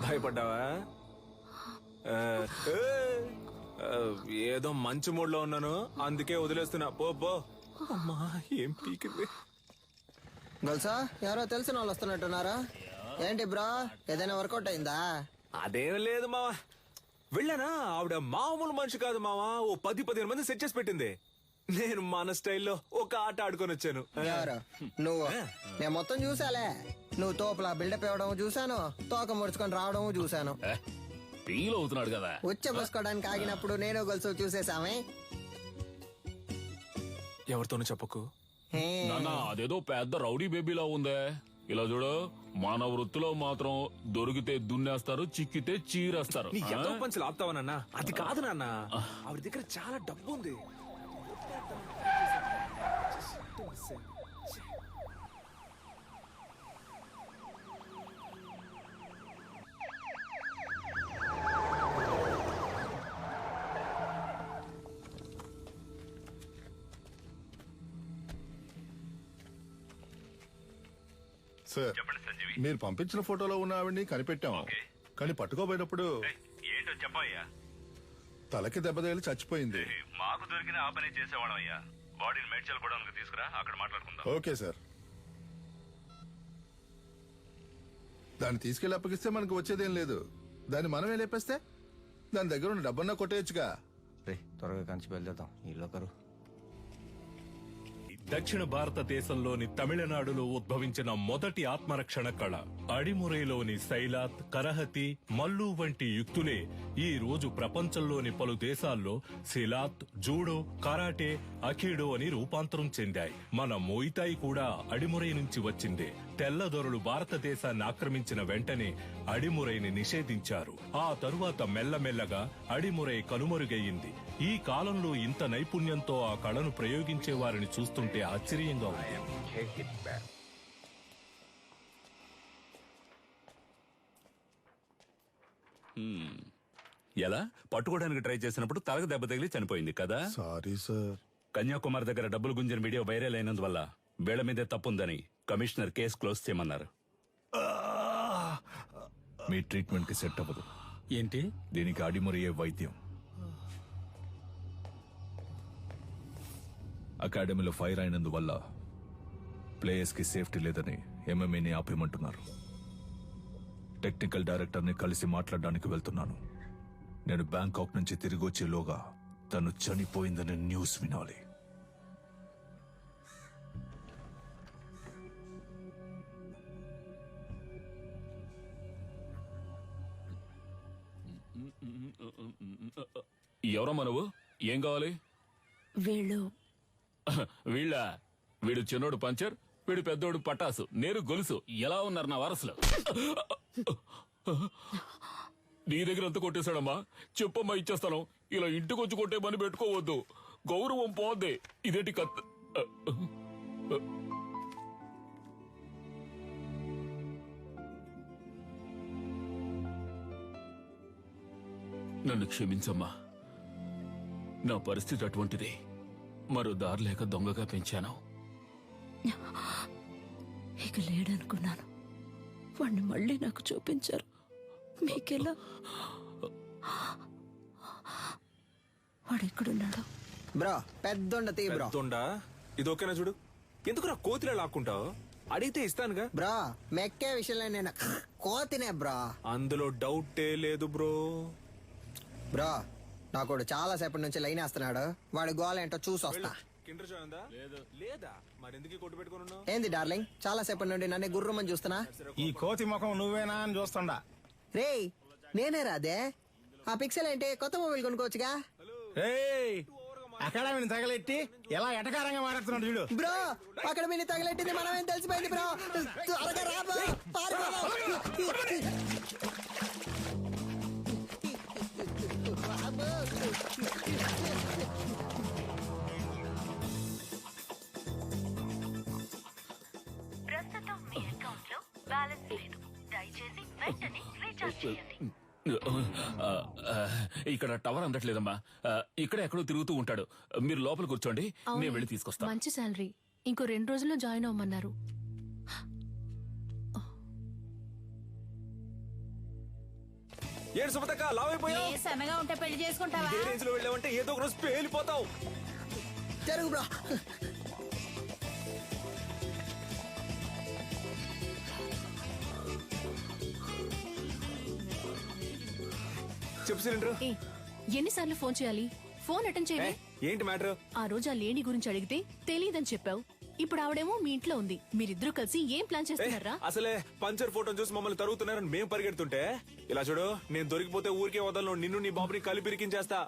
భయపడ్డావా? ఏదో మంచి మూడ్ లో ఉన్నాను, అందుకే వదిలేస్తున్నా. పో. అమ్మా, ఏం పీకింది. గల్సా, ఎవరో తెలిసిన వాళ్ళు వస్తున్నట్టున్నారా? ఏంటి బ్రో, ఏదైనా వర్కౌట్ అయిందా? అదేం లేదు మావా. వెళ్ళానా, ఆవిడ మామూలు మనిషి కాదు మావా. ఓ 10-15 మంది సెట్ చేసి పెట్టింది. నేను మన స్టైల్లో ఒక ఆట ఆడుకొని వచ్చాను. ఎవరు నువ్వు? నేను మొత్తం చూసాలే. నువ్వు తోపులా బిల్డప్ ఇవ్వడం చూసాను, తోక ముడుచుకొని రావడం చూసాను. ఫీల్ అవుతున్నాడు కదా. ఉచ్చబోసుకోవడానికి ఆగినప్పుడు నేను గొలుసు చూసేసామే. ఎవరితోనూ చెప్పకు, నాన్న అదేదో పెద్ద రౌడీ బేబీలా ఉందే. ఇలా చూడు, మన వృత్తిలో మాత్రం దొరికితే దున్నేస్తారు, చిక్కితే చీరేస్తారు. నీ ఎంతో పంచులు ఆపుతావా నాన్న? అది కాదు నాన్న, ఆవిడ దగ్గర చాలా డబ్బు ఉంది. సార్, మీరు పంపించిన ఫోటోలో ఉన్న ఆవిడ్ని కనిపెట్టాము, కానీ పట్టుకోబోయేటప్పుడు ఏంటో చెప్పయ్యా. తలకి దెబ్బ తగిలి చచ్చిపోయింది. మాకు దొరికిన ఆ పని చేసేవాళ్ళం అయ్యా. బాడీని మేడ్చల్ కూడా తీసుకురా, అక్కడ మాట్లాడుకుందాం. Okay sir. దాన్ని తీసుకెళ్లి అప్పగిస్తే మనకు వచ్చేదేం లేదు. దాన్ని మనమే లేపేస్తే దాని దగ్గర ఉన్న డబ్బన్నా కొట్టేయచ్చుగా. త్వరగా కంచి బయలుదేద్దాం. ఇల్లు ఒకరు దక్షిణ భారతదేశంలోని తమిళనాడులో ఉద్భవించిన మొదటి ఆత్మరక్షణ కళ అడిమురైలోని సైలాత్, కరహతి, మల్లు వంటి యుక్తులే ఈ రోజు ప్రపంచంలోని పలు దేశాల్లో సిలాత్, జూడో, కరాటే, అఖీడో అని రూపాంతరం చెందాయి. మన మోయితాయి కూడా అడిమురై నుంచి వచ్చిందే. తెల్లదొరలు భారతదేశాన్ని ఆక్రమించిన వెంటనే అడిమురైని నిషేధించారు. ఆ తరువాత మెల్లమెల్లగా అడిమురై కనుమరుగయ్యింది. ఈ కాలంలో ఇంత నైపుణ్యంతో ఆ కళను ప్రయోగించే వారిని చూస్తుంటే ఆశ్చర్యంగా ఉంది. ఎలా పట్టుకోవడానికి ట్రై చేసినప్పుడు తలకు దెబ్బ తగిలి చనిపోయింది కదా. Sorry sir. కన్యాకుమారి దగ్గర డబ్బులు గుంజిన వీడియో వైరల్ అయినందువల్ల వీళ్ల మీదే తప్పుందని కమిషనర్ కేసు క్లోజ్ చేయమన్నారు. మీ ట్రీట్మెంట్ కి సెట్ అవ్వదు. ఏంటి? దీనికి అడిమురయ్యే వైద్యం. అకాడమీలో ఫైర్ అయినందువల్ల ప్లేయర్స్ కి సేఫ్టీ లేదని ఎంఎంఏని ఆపేయమంటున్నారు. టెక్నికల్ డైరెక్టర్ ని కలిసి మాట్లాడడానికి వెళ్తున్నాను. నేను బ్యాంకాక్ నుంచి తిరిగి వచ్చేలోగా తను చనిపోయిందని న్యూస్ వినాలి. ఎవరమ్మా నువ్వు? ఏం కావాలి? వీడు చిన్నోడు పంచర్, వీడు పెద్దోడు పటాసు, నేను గొలుసు. ఎలా ఉన్నారు నా వారసులు? నీ దగ్గర ఎంత కొట్టేశాడమ్మా? చెప్పమ్మా, ఇచ్చేస్తాను. ఇలా ఇంటికి వచ్చి కొట్టే పని పెట్టుకోవద్దు, గౌరవం పోద్ది. ఇదేంటి కత్ నన్ను క్షమించమ్మా, నా పరిస్థితి అటువంటిది. మరో దారి లేక దొంగగా పెంచాను. ఇక లేడనుకున్నాను. వాణ్ణి మళ్ళీ నాకు చూపించారు. మీకెలా? వాడెక్కడున్నాడు? బ్రో పెద్దొండ తీ బ్రో. పెద్దొండా? ఇది ఓకేనా చూడు. ఎందుకు నా కోతిలో లాక్కుంటావు? అడిగితే ఇస్తానుగా. బ్రో మెక్కే విషయంలో నేను కోతినే బ్రో. అందులో డౌటే లేదు బ్రో. బ్రో నాకు చాలా సేపటి నుంచి లైన్ వేస్తున్నాడు. వాడి గోల ఏంటో చూసి వస్తా. కిండర్ జాయ్ ఉందా? లేదా? మరి ఎందుకు కొట్టు పెట్టుకున్నావు? ఏంది డార్లింగ్, చాలా సేపటి నుండి నన్ను గుర్రమని చూస్తున్నా. ఈ కోతి ముఖం నువ్వేనా అని చూస్తుండా. రేయ్ నేనే రాదే. ఆ పిక్సెల్ ఏంటి? కొత్త మొబైల్ కొనుక్కోవచ్చుగా. అకాడమీని తగలెట్టి ఎలా ఎటకారంగా మాట్లాడుతున్నాడు చూడు. బ్రో అకాడమీని తగలెట్టింది మనమేం తెలిసిపోయింది బ్రో. త్వరగా రా బ్రో. ప్రస్తుతం మీ అకౌంట్ లో బ్యాలెన్స్ లేదు. దయచేసి వెంటనే రీఛార్జ్ చేయండి. ఇక్కడ టవర్ అందట్లేదమ్మా. ఇక్కడ ఎక్కడో తిరుగుతూ ఉంటాడు. మీరు లోపల కూర్చోండి, నేను వెళ్ళి తీసుకొస్తాను. మంచి శాలరీ. ఇంకో 2 రోజుల్లో జాయిన్ అవ్వమన్నారు. ఏడు సుమతక్క లావైపోయావు. సన్నగా ఉంటే పెళ్లి చేసుకుంటావా? ఏ రేంజ్ లో వెళ్ళావంటే ఏదో ఒక రోజు పేలిపోతావు. జరుగు బ్రో. చెప్పు సిలిండర్. ఎన్నిసార్లు ఫోన్ చేయాలి? ఫోన్ అటెండ్ చేయాలి. ఏంటి మ్యాటర్? ఆ రోజు ఆ లేడీ గురించి అడిగితే తెలీదని చెప్పావు. ఇప్పుడు ఆవిడేమో మీ ఇంట్లో ఉంది. మీరిద్దరూ కలిసి ఏం ప్లాన్ చేస్తున్నారా? అసలే పంచర్ ఫోటో చూసి మమ్మల్ని తరుగుతున్నారని మేము పరిగెడుతుంటే, ఇలా చూడు, నేను దొరికిపోతే ఊరికే వదలను. నిన్ను నీ బాబుని కలిపిరికించేస్తా.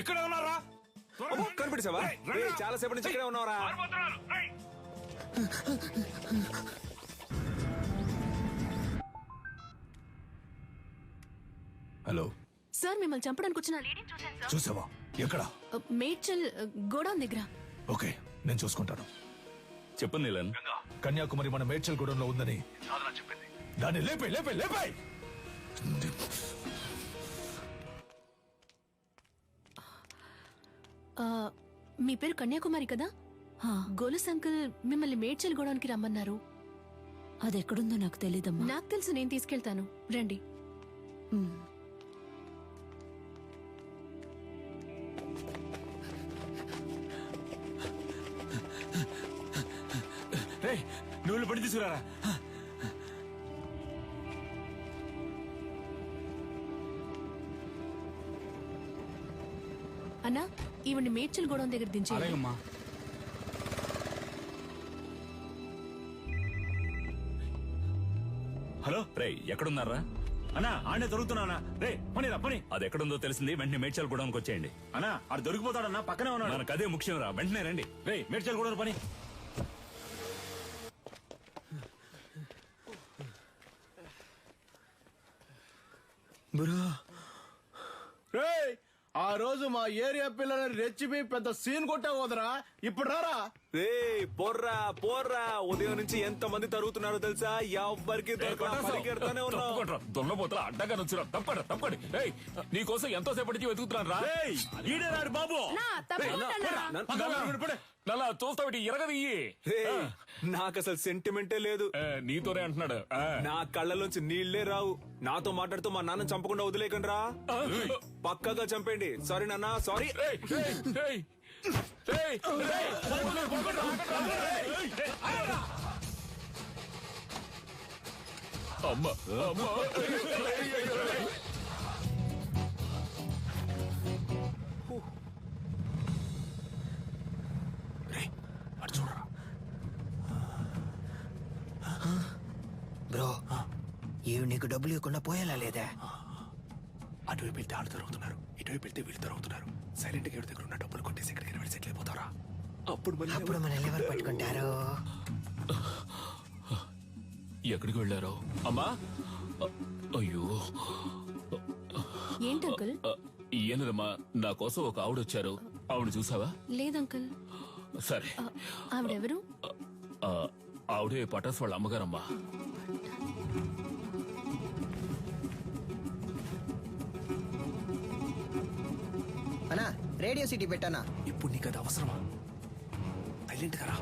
ఇక్కడే ఉన్నారా? కనిపించావా? చాలా సేపటి నుంచి ఇక్కడే ఉన్నావరా? హలో సార్ మిమ్మల్ని చంపడానికి వచ్చిన లేడీని చూశాను సార్. చూసావా? ఎక్కడ? మేడ్చల్ గోడౌన్ దగ్గర. ఓకే, నేను చూసుకుంటాను. చెప్పండి నీలన్. కన్యాకుమారి మన మేడ్చల్ గూడెంలో ఉందని చెప్పింది. దాన్ని లేపే లేపే లేపే. మీ పేరు కన్యాకుమారి కదా? గోలస్ అంకుల్ మిమ్మల్ని మేడ్చల్ గోడౌన్కి రమ్మన్నారు. అది ఎక్కడుందో నాకు తెలీదమ్మా. నాకు తెలుసు, నేను తీసుకెళ్తాను, రండి. నువ్వు పడి తీసుకురారా. అన్నా, ఈవిడ్ని మేడ్చల్ గోడౌన్ దగ్గర దించేయండి. అలాగమ్మా. హలో రే, ఎక్కడున్నారా? అన్నా ఆడే దొరుకుతున్నానా? రే పనిరా పని. అది ఎక్కడుందో తెలిసింది, వెంటనే మేడ్చల్ గూడెంకి వచ్చేయండి. అన్నా ఆడు దొరికిపోతాడన్నా, పక్కనే ఉన్నాడు. మనకు అదే ముఖ్యం రా, వెంటనే రండి. రే మేడ్చల్ కూడా పని. రే, ఆ రోజు మా ఏరియా పిల్లలని రెచ్చిపి పెద్ద సీన్ కొట్టావు వదరా. ఇప్పుడు రారా. రే పోర్రా పోర్రా, ఉదయం నుంచి ఎంత మంది తరుగుతున్నారో తెలుసా? ఎవ్వరికి పరిగెడతానే ఉన్నావు. దొన్నపోతల అడ్డగా నుంచురా. తప్పండి తప్పండి. నీకోసం ఎంతో సేపటి నుంచి వెతుకుతున్నాను రా. ఈడే రాడు బాబు. నల్లా చూస్తావిటి ఎరగదియ్యి. నాకు అసలు సెంటిమెంటే లేదు. నీతోనే అంటున్నాడు. నా కళ్ళలోంచి నీళ్లే రావు. నాతో మాట్లాడుతూ మా నాన్న చంపకుండా వదిలేకండి రా. పక్కగా చంపండి. సారీ నాన్న, సారీ. అమ్మా బ్రో, ఇవి నీకు డబ్బులు ఇవ్వకుండా పోయేలా లేదా? అటువైపు వెళ్తే ఆడు తరుగుతున్నారు, ఇటువైపు వెళ్తే వీళ్ళు తరుగుతున్నారు. సైలెంట్ గా దగ్గర ఉన్న డబ్బులు కొట్టేసి ఎక్కడికి వెళ్ళి సెటిల్ అయిపోతారా? అప్పుడు మనల్ని ఎవరు పట్టుకుంటారు? ఎక్కడికి వెళ్ళారో? అమ్మా, అయ్యో. ఏంటి అంకుల్? ఏనదమ్మా, నా కోసం ఒక ఆవిడ వచ్చారు. ఆవిడ చూసావా? లేదంకుల్. సరే. ఆవిడెవరు? ఆవిడే పటాస్ వాళ్ళ అమ్మగారమ్మా. అన్నా, రేడియో సిటీ పెట్టానా? ఇప్పుడు నీకు అది అవసరమా? సైలెంట్ గా రా.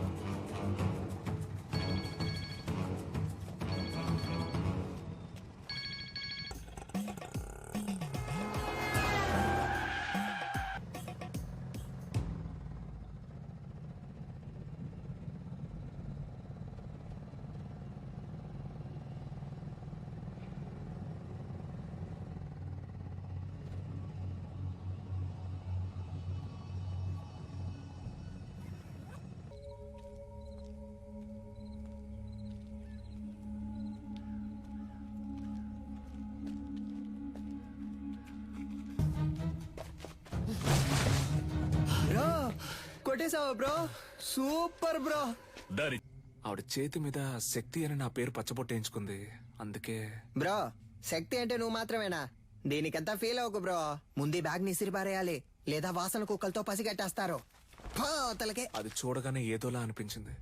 బ్రో, కొట్టేసావా బ్రో? Super bro. ఆవిడ చేతి మీద శక్తి అని నా పేరు పచ్చబొట్టేయించుకుంది, అందుకే. బ్రో, శక్తి అంటే నువ్వు మాత్రమేనా? దీనికంతా ఫీల్ అవ్వకు బ్రో. ముందు బ్యాగ్ ని ఇసిరిపారేయాలి, లేదా వాసన కుక్కలతో పసిగట్టేస్తారు. తలకే. అది చూడగానే ఏదోలా అనిపించింది.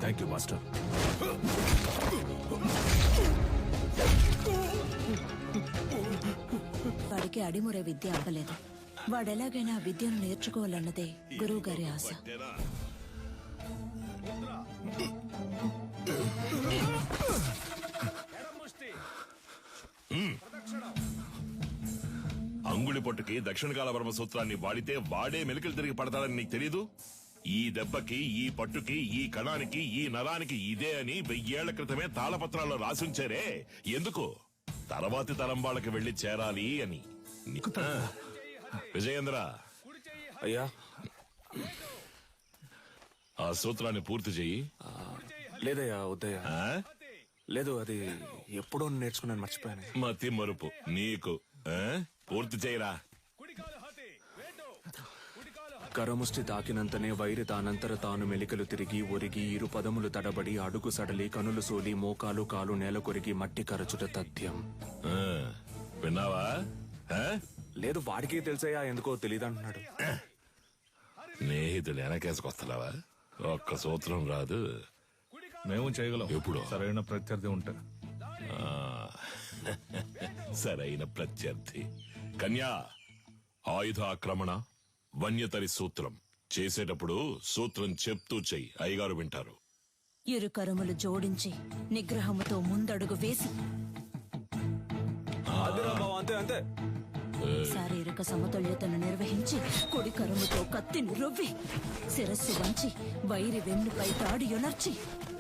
Thank you master. వాడికి అడిమురే విద్య అవ్వలేదు. వాడెలాగైనా ఆ విద్యను నేర్చుకోవాలన్నదే గురువు గారి ఆశ. అంగుళి పొట్టుకి దక్షిణ కాల బ్రహ్మ సూత్రాన్ని వాడితే వాడే మెలికలు తిరిగి పడతాడని నీకు తెలీదు? ఈ దెబ్బకి, ఈ పట్టుకి, ఈ కణానికి, ఈ నరానికి ఇదే అని 1000 ఏళ్ల క్రితమే తాళపత్రాల్లో రాసుంచారే. ఎందుకు? తర్వాతి తరం వాళ్ళకి వెళ్లి చేరాలి అని. విజయేంద్ర, అయ్యా ఆ సూత్రాన్ని పూర్తి చెయ్యి. లేదయ్యా, వద్దయ్యా. లేదు, అది ఎప్పుడో నేర్చుకున్నాను, మర్చిపోయాను. మతి మరుపు నీకు. పూర్తి చేయరా. కరముష్టి తాకినంతనే వైరి తానంతర తాను మెలికలు తిరిగి ఒరిగి ఇరు పదములు తడబడి అడుగు సడలి కనులు సోలి మోకాలు కాలు నేల కొరిగి మట్టి కరచుట తథ్యం. విన్నావా? లేదు, వాడికి తెలుసయ్యా, ఎందుకో తెలియదంటున్నాడు. స్నేహితులు వెనకేసుకొస్తున్నావా? ఒక్క సూత్రం రాదు. మేము చేయగలం ఎప్పుడు? సరైన ప్రత్యర్థి ఉంటే. సరైన ప్రత్యర్థి. కన్యా, ఆయుధ ఆక్రమణ, వన్యతరి సూత్రం చేసేటప్పుడు సూత్రం చెప్తూ చెయ్యి, అయ్యగారు వింటారు. ఇరు కరములు జోడించి నిగ్రహముతో ముందడుగు వేసి అంతే అంతే శారీరక సమతుల్యతను నిర్వహించి కుడి కరముతో కత్తిని రువ్వి శిరస్సు వంచి వైరి వెన్నుపై తాడి యొనర్చి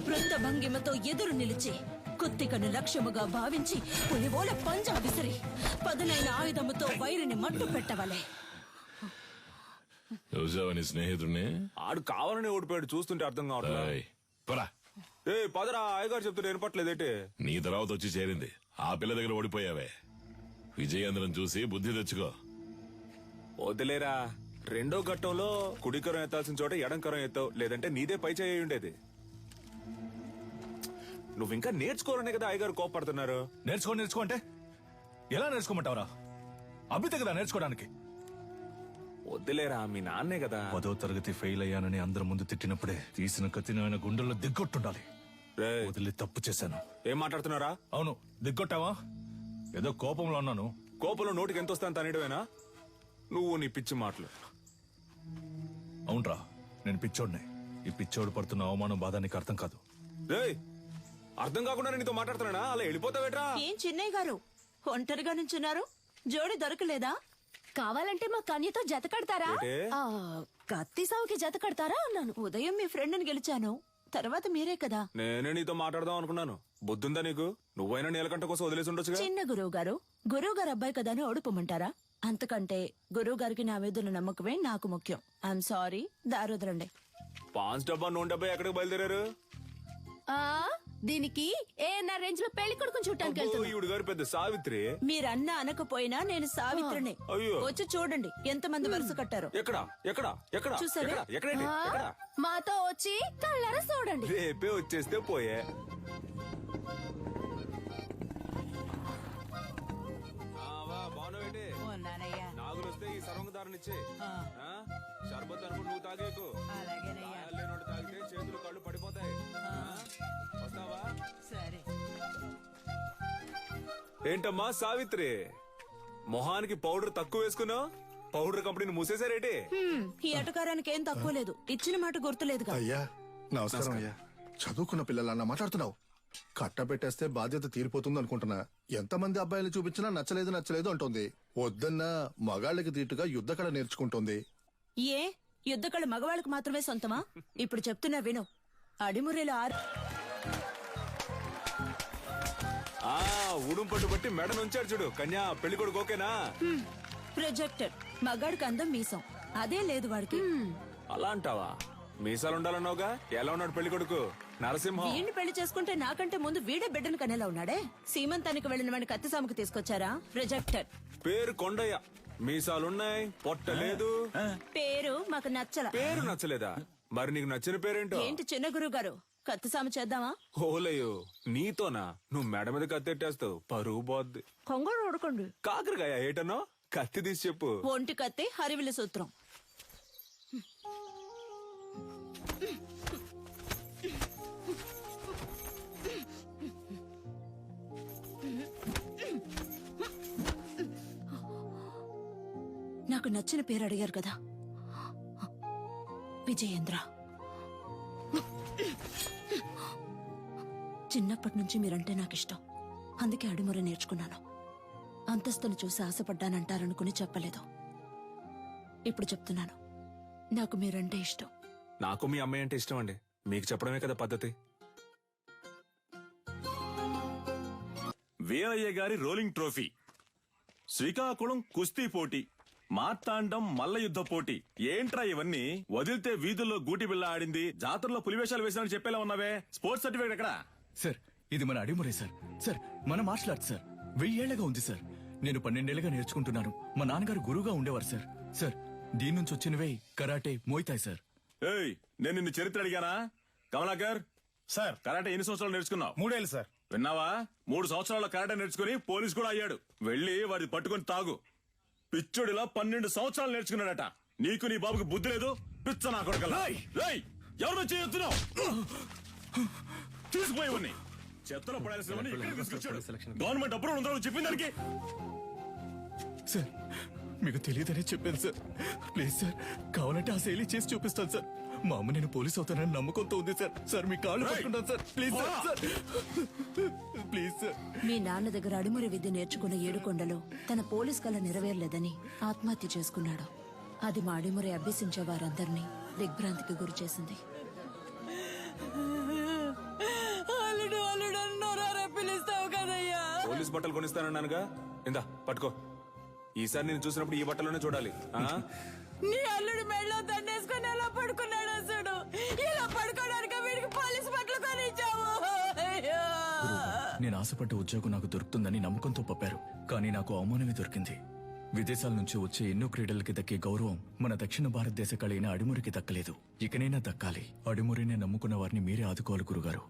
వృత్త భంగిమతో ఎదురు నిలిచి కుత్తికను లక్ష్యముగా భావించి పులివోల పంజా విసిరి పదునైన ఆయుధముతో వైరిని మట్టు పెట్టవలే. చూసావని స్నేహితుడిని? ఆడు కావాలని ఓడిపోయాడు, చూస్తుంటే అర్థం కావట్లేదు. పదరా, అయ్యగారు చెప్తుంటే వినపట్లేదేంటి? నీ తర్వాత వచ్చి చేరింది. ఆ పిల్ల దగ్గర ఓడిపోయావే. విజయేంద్రం చూసి బుద్ధి తెచ్చుకో. వదిలేరా, రెండో ఘట్టంలో కుడికరం ఎత్తాల్సిన చోట ఎడంకరం ఎత్తావు, లేదంటే నీదే పై చేయి ఉండేది. నువ్వు ఇంకా నేర్చుకోవాలనే కదా అయ్యగారు కోపడుతున్నారు. నేర్చుకో అంటే ఎలా నేర్చుకోమంటావరా? అభితే కదా నేర్చుకోవడానికి. వద్దులేరా, మీ నాన్నే కదా. 10వ తరగతి ఫెయిల్ అయ్యానని అందరి ముందు తిట్టినప్పుడే తీసిన కత్తిని ఆయన గుండెల్లో దిగ్గొట్టుండాలి. వదిలి తప్పు చేశాను. ఏం మాట్లాడుతున్నారా? అవును, దిగ్గొట్టావా? ఏదో కోపంలో ఉన్నాను. కోపంలో నోటికి ఎంత వస్తాను తనేయడమేనా? నువ్వు నీ పిచ్చి మాటలు. అవునరా, నేను పిచ్చోడిని. ఈ పిచ్చోడు పడుతున్న అవమానం బాధ నీకు అర్థం కాదు. అర్థం కాకుండా నీతో మాట్లాడుతున్నానా? అలా వెళ్ళిపోతావేట్రా? ఏం చిన్నయ్య గారు ఒంటరిగా నుంచున్నారు? జోడి దొరకలేదా? కావాలంటే మా కన్యతో జత కడతారా? కత్తి సావుకి జత కడతారా అన్నాను. ఉదయం మీ ఫ్రెండ్ని గెలిచాను, తర్వాత మీరే కదా. నేనే నీతో మాట్లాడదాం అనుకున్నాను. బుద్ధుందా నీకు? నువ్వైనా నీలకంట కోసం వదిలేసి ఉండొచ్చుగా. చిన్న గురువు గారు అబ్బాయి కదా అని ఓడిపోమంటారా? అంతకంటే గురువు గారికి నా మీద ఉన్న నమ్మకమే నాకు ముఖ్యం. I'm sorry, దారుదరండి. పాన్స్ డబ్బా నూనె డబ్బా ఎక్కడికి బయలుదేరారు? దీనికి ఏఎన్ఆర్ రేంజ్ లో పెళ్లి కొడుకుని చూడటానికి ఈవిడ గారు పెద్ద సావిత్రి. మీరన్నా అనకపోయినా నేను సావిత్రిని. అయ్యో. వచ్చి చూడండి ఎంతమంది వరుస కట్టారు. ఎక్కడ చూసారా? ఎక్కడండి? మాతో వచ్చి కళ్ళారా చూడండి. రేపే వచ్చేస్తే పోయే. నాగులు వస్తే ఈ సర్వంగదారునిచ్చే. షర్బత్ అనుకుని నువ్వు తాగేకు. లేనోడు తాగితే చేతులు కళ్ళు పడిపోతాయి. వస్తావా? సరే. ఏంటమ్మా సావిత్రి, మొహానికి పౌడర్ తక్కువ వేసుకున్నావు? పౌడర్ కంపెనీని మూసేశారేటి? ఈ అటకారానికి ఏం తక్కువ లేదు. ఇచ్చిన మాట గుర్తులేదు. అయ్యా నమస్కారం. అయ్యా, చదువుకున్న పిల్లలన్నా మాట్లాడుతున్నావు. కట్టబెట్టేస్తే బాధ్యత తీరిపోతుంది అనుకుంటున్నా. ఎంతమంది అబ్బాయిలు చూపించినా నచ్చలేదు అంటుంది. వద్దన్నా మగాళ్ళకి తీటుగా యుద్ధకళ నేర్చుకుంటుంది. ఏ యుద్ధకళ మగవాళ్ళకు మాత్రమే సొంతమా? ఇప్పుడు చెప్తున్నా విను. అడిమురేలు ఊడుం పట్టు బట్టి మెడ నుంచాడు చూడు. కన్యా, పెళ్లి కొడుకు ఓకేనా? ప్రొజెక్టర్. మగాడికి అందం మీసం, అదే లేదు వాడికి. అలా అంటావా? మీసాలు ఉండాలన్నావుగా. ఎలా ఉన్నాడు పెళ్లి కొడుకు? నరసింహ. వీడిని పెళ్లి చేసుకుంటే నాకంటే ముందు వీడే బిడ్డను కనేలా ఉన్నాడే. సీమంతానికి వెళ్లిన వాడిని కత్తి సాముకు తీసుకొచ్చారా? ప్రొజెక్టర్. పేరు కొండయ్య, మీసాలున్నాయి, పొట్ట లేదు. పేరు మాకు నచ్చల. పేరు నచ్చలేదా? మరి నీకు నచ్చిన పేరేంటో? ఏంటి చిన్న గురువు గారు, కత్తి సాము చేద్దామా? ఓలయ్యో, నీతోనా? నువ్వు మెడ మీద కత్తెట్టేస్తావు, పరువు పోద్ది. కొంగడు ఉడకండి. కాకరకాయ ఏటనో? కత్తి తీసి చెప్పు. ఒంటి కత్తి, హరివిల సూత్రం. నచ్చిన పేరు అడిగారు కదా, విజయేంద్ర. చిన్నప్పటి నుంచి మీరంటే నాకు ఇష్టం, అందుకే అడిముర నేర్చుకున్నాను. అంతస్తును చూసి ఆశపడ్డానంటారనుకుని చెప్పలేదు. ఇప్పుడు చెప్తున్నాను, నాకు మీరంటే ఇష్టం. నాకు మీ అమ్మాయి అంటే ఇష్టం అండి, మీకు చెప్పడమే కదా పద్ధతి. వీరయ్య గారి రోలింగ్ ట్రోఫీ, శ్రీకాకుళం కుస్తీ పోటీ, మార్తాండం మల్ల యుద్ధ పోటీ. ఏంట్రా ఇవన్నీ? వదిలితే వీధుల్లో గూటి బిళ్ళ ఆడింది, జాతరలో పులివేషాలు వేసినట్టు చెప్పేలా ఉన్నావే. స్పోర్ట్స్ సర్టిఫికేట్ ఎక్కడా? సార్, ఇది మన అడిమురే సార్. సార్, మన మార్షల్ ఆర్ట్స్ సార్. 1000 ఏళ్లగా ఉంది సార్. నేను 12 ఏళ్లుగా నేర్చుకుంటున్నాను. మా నాన్నగారు గురువుగా ఉండేవారు సార్. సార్, దీని నుంచి వచ్చినవే కరాటే, మోయితాయ్ సార్. ఏయ్, నేను నిన్ను చరిత్ర అడిగానా? కమలాకర్ సార్, కరాటే ఎన్ని సంవత్సరాలు నేర్చుకున్నావు? 3 ఏళ్ళు సార్. విన్నావా? 3 సంవత్సరాల కరాటే నేర్చుకుని పోలీస్ కూడా అయ్యాడు. వెళ్ళి వాడి పట్టుకొని తాగు. పిచ్చుడిలా 12 సంవత్సరాలు నేర్చుకున్నాడట. నీకు నీ బాబుకి బుద్ధి లేదు. పిచ్చ నా కొడుకల్లా. రేయ్, ఎవరు చేయొద్దున్నావు? తీసుకుపోయేవన్నీ చెత్తలో పడాల్సినవన్నీ ఇక్కడికి తీసుకొచ్చాడు. గవర్నమెంట్ అప్రూవల్ ఉందా చెప్పిన దానికి? సార్, మీకు తెలియదనే చెప్పాను సార్. ప్లీజ్ సార్, కావాలంటే ఆ శైలి చేసి చూపిస్తాను సార్. మా అమ్మ నేను పోలీస్ అవుతానని నమ్మకంతో ఉంది సార్. సార్, మీ కాళ్ళు పట్టుకుంటాను sir. Please sir, please sir. మీ నాన్న దగ్గర అడిముర విద్య నేర్చుకున్న ఏడుకొండలో తన పోలీస్ కళ నెరవేరలేదని ఆత్మహత్య చేసుకున్నాడు. అది మా అడిమురే అభ్యసించే వారందరినీ దిగ్భ్రాంతికి గురి చేసింది. పోలీస్ బట్టలు కొనిస్తానన్నానుగా, ఇందా పట్టుకో. ఈసారి నేను చూసినప్పుడు ఈ బట్టలోనే చూడాలి. నీ అల్లుడు మెడలో దండేసుకుని ఎలా పడుకున్నాడు అసలు? ఇలా పడుకోవడానికి వీడికి పోలీస్ బట్టలు కొనిచ్చావు. నేను ఆశపడ్డ ఉద్యోగం నాకు దొరుకుతుందని నమ్మకంతో పంపారు, కానీ నాకు అవమానమే దొరికింది. విదేశాల నుంచి వచ్చే ఎన్నో క్రీడలకి దక్కే గౌరవం మన దక్షిణ భారతదేశ కళైన అడిమురికి దక్కలేదు. ఇకనైనా దక్కాలి. అడిమురినే నమ్ముకున్న వారిని మీరే ఆదుకోవాలి గురుగారు.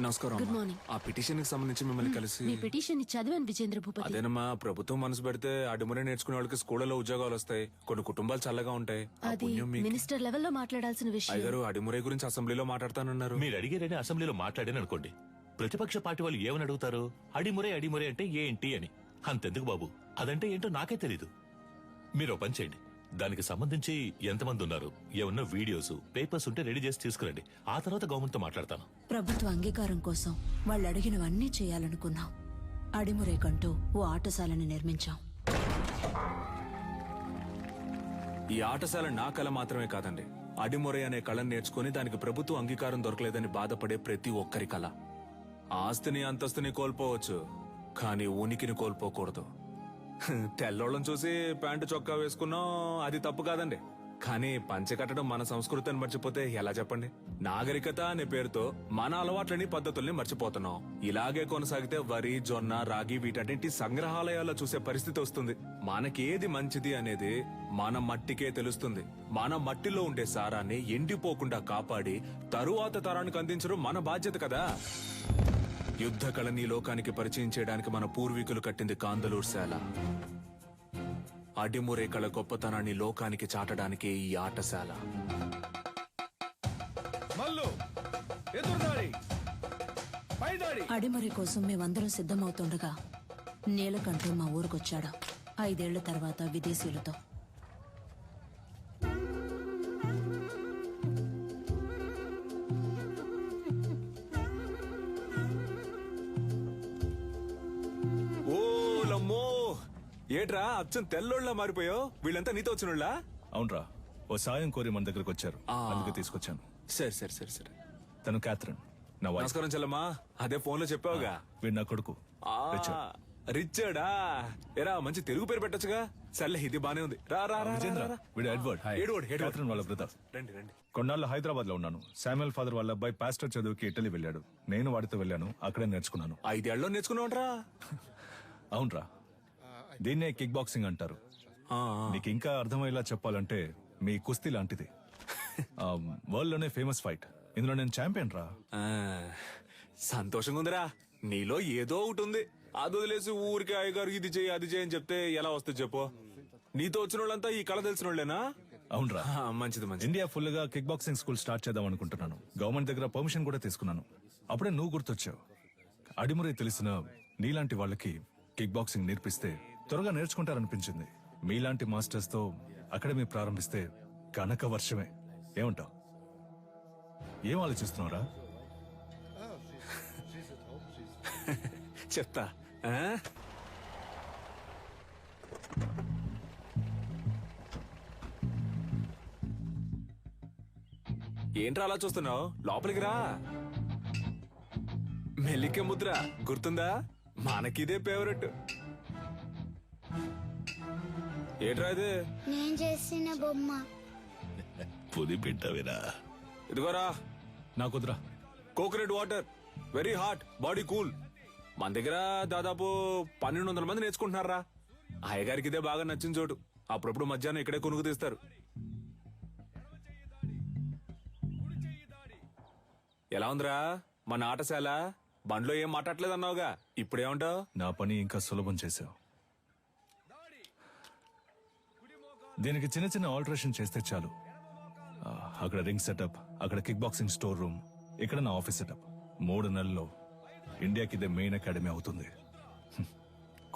నమస్కారం. Good morning. ఆ పిటిషన్ కి సంబంధించి మిమ్మల్ని కలిసి. మీ పిటిషన్ చదివాను విజేంద్ర భూపతి. అదేనమ్మా, ప్రభుత్వం మనసు పెడితే అడిమురే నేర్చుకునే వాళ్ళకి స్కూళ్ళలో ఉద్యోగాలు వస్తాయి. కొన్ని కుటుంబాలు చల్లగా ఉంటాయి. ఆ అది పుణ్యం మీకు. మినిస్టర్ లెవెల్లో మాట్లాడాల్సిన విషయం. అయ్యగారు అడిమురే గురించి అసెంబ్లీలో మాట్లాడతానన్నారు. మీరు అడిగారని అసెంబ్లీలో మాట్లాడాను అనుకోండి, ప్రతిపక్ష పార్టీ వాళ్ళు ఏమని అడుగుతారు? అడిమురే అడిమురే అంటే ఏంటి అని. అంతెందుకు బాబు, అదంటే ఏంటో నాకే తెలీదు. మీరు పని చేయండి, దానికి సంబంధించి ఎంతమంది ఉన్నారు, ఏమన్నా వీడియోస్ పేపర్స్ ఉంటే రెడీ చేసి తీసుకురండి. ఆ తర్వాత గవర్నమెంట్ తో మాట్లాడతాను. ప్రభుత్వ అంగీకారం కోసం వాళ్ళు అడిగినవన్నీ చేయాలనుకున్నాం. అడిమురేకంటూ ఓ ఆటశాలని నిర్మించాం. ఈ ఆటశాల నా కళ మాత్రమే కాదండి, అడిమురే అనే కళను నేర్చుకుని దానికి ప్రభుత్వ అంగీకారం దొరకలేదని బాధపడే ప్రతి ఒక్కరి కళ. ఆస్తిని అంతస్తుని కోల్పోవచ్చు, కానీ ఉనికిని కోల్పోకూడదు. తెల్లోళ్ళని చూసి ప్యాంటు చొక్కా వేసుకున్నాం, అది తప్పు కాదండి. కానీ పంచె కట్టడం మన సంస్కృతిని మర్చిపోతే ఎలా చెప్పండి? నాగరికత అనే పేరుతో మన అలవాట్లని పద్ధతుల్ని మర్చిపోతున్నాం. ఇలాగే కొనసాగితే వరి, జొన్న, రాగి వీటన్నింటి సంగ్రహాలయాల్లో చూసే పరిస్థితి వస్తుంది. మనకేది మంచిది అనేది మన మట్టికే తెలుస్తుంది. మన మట్టిలో ఉండే సారాన్ని ఎండిపోకుండా కాపాడి తరువాత తరానికి అందించడం మన బాధ్యత కదా. యుద్ధ కళని లోకానికి పరిచయం చేయడానికి మన పూర్వీకులు కట్టింది కాందలూరు శాల. అడిమురే కళ గొప్పతనాన్ని లోకానికి చాటడానికి ఈ ఆటశాల. అడిమురే కోసం మేమందరం సిద్ధమవుతుండగా నీలకంఠు మా ఊరికొచ్చాడు. 5 ఏళ్ల తర్వాత విదేశీయులతో. ఓలమ్మో, ఏట్రా అచ్చం తెల్లోళ్ళ మారిపోయావు? వీళ్ళంతా నీతో వచ్చినోళ్ళ? అవునరా, ఓ సాయం కోరి మన దగ్గరకు వచ్చారు, అందుకే తీసుకొచ్చాను. సరే సరే సరే సరే. తను క్యాథరిన్, నా వైఫ్. నమస్కారం చెల్లమ్మా. అదే ఫోన్ లో చెప్పావుగా. వీడు నా కొడుకు రిచర్డా. ఎరా, మంచి తెలుగు పేరు పెట్టొచ్చుగా. సర్లే, ఇది బానే ఉంది. రా రా రా, విజేంద్ర, రా, రా. వీడు ఎడ్వర్డ్. క్యాథరిన్ వాళ్ళ బ్రదర్. రండి రండి. కొన్నాళ్ళు హైదరాబాద్ లో ఉన్నాను. శామ్యుల్ ఫాదర్ వాళ్ళ అబ్బాయి పాస్టర్ చదువుకి ఇటలీ వెళ్ళాడు. నేను వాడితో వెళ్ళాను, అక్కడే నేర్చుకున్నాను. 5 ఏళ్ళలో నేర్చుకున్నావుట్రా? అవునరా, దీన్నే కిక్ బాక్సింగ్ అంటారు. నీకు ఇంకా అర్థమయ్యేలా చెప్పాలంటే మీ కుస్తీ లాంటిది. వరల్డ్ లోనే ఫేమస్ ఫైట్. ఇందులో నేను ఛాంపియన్ రా. సంతోషంగా ఉందిరా. నీలో ఏదో ఒకటి ఉంది. అది వదిలేసి ఊరికి అయ్యగారు ఇది చేయి అది చేయని చెప్తే ఎలా వస్తుంది చెప్పు? నీతో వచ్చిన వాళ్ళంతా ఈ కళ తెలిసిన వాళ్ళేనా? అవునరా, మంచిది మంచిది. ఇండియా ఫుల్ గా కిక్ బాక్సింగ్ స్కూల్ స్టార్ట్ చేద్దాం అనుకుంటున్నాను. గవర్నమెంట్ దగ్గర పర్మిషన్ కూడా తీసుకున్నాను. అప్పుడే నువ్వు గుర్తొచ్చావు. అడిమురే తెలిసిన నీలాంటి వాళ్ళకి కిక్ బాక్సింగ్ నేర్పిస్తే త్వరగా నేర్చుకుంటారనిపించింది. మీలాంటి మాస్టర్స్ తో అకాడమీ ప్రారంభిస్తే కనక వర్షమే. ఏమంటావ్? ఏం ఆలోచిస్తున్నారా? చెప్తా. ఏంట్రా అలా చూస్తున్నావు? లోపలికి రా. మెల్లికే ముద్ర గుర్తుందా? మనకిదే ఫేవరెట్. ఏంట్రా ఇది? నేను చేసిన బొమ్మ. పుది పెట్టవిరా. ఇదిగోరా. నాకుద్రా. Coconut water, very hot, body cool. మన దగ్గర దాదాపు 1200 మంది నేర్చుకుంటున్నారా. అయ్యగారికి ఇదే బాగా నచ్చిన చోటు. అప్పుడప్పుడు మధ్యాహ్నం ఇక్కడే కొనుక్కు తీస్తారు. ఎలా ఉందిరా మన ఆటశాల? బండ్లో ఏం మాట్లాడలేదు అన్నావుగా, ఇప్పుడేమంటావు? నా పని ఇంకా సులభం చేశావు. దీనికి చిన్న చిన్న ఆల్టరేషన్ చేస్తే చాలు. అక్కడ రింగ్ సెటప్, అక్కడ కిక్ బాక్సింగ్ స్టోర్ రూమ్, ఇక్కడ నా ఆఫీస్ సెటప్. 3 నెలల్లో ఇండియాకి ఇదే మెయిన్ అకాడమీ అవుతుంది.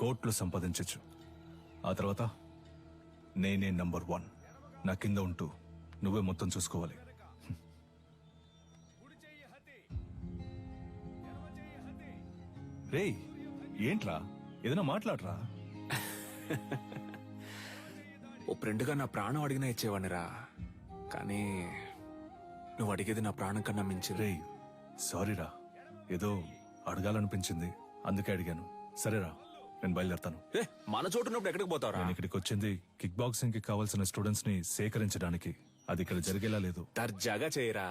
కోట్లు సంపాదించచ్చు. ఆ తర్వాత నేనే నంబర్ 1. నా కింద ఉంటూ నువ్వే మొత్తం చూసుకోవాలి. రేయ్, ఏంట్రా? ఏదైనా మాట్లాడరా. ఓ ఫ్రెండ్గా నా ప్రాణం అడిగినా ఇచ్చేవాడిరా, కానీ నువ్వు అడిగేది నా ప్రాణం కన్నా మించి. రేయ్, సారీరా, ఏదో అడగాలనిపించింది అందుకే అడిగాను. సరేరా, నేను బయలుదేరతాను. మన చోటు ఉన్నప్పుడు ఎక్కడికి పోతావురా? నేను ఇక్కడికి వచ్చింది కిక్ బాక్సింగ్ కి కావాల్సిన స్టూడెంట్స్ ని సేకరించడానికి. అది ఇక్కడ జరిగేలా లేదు. దర్జాగా చేయరా.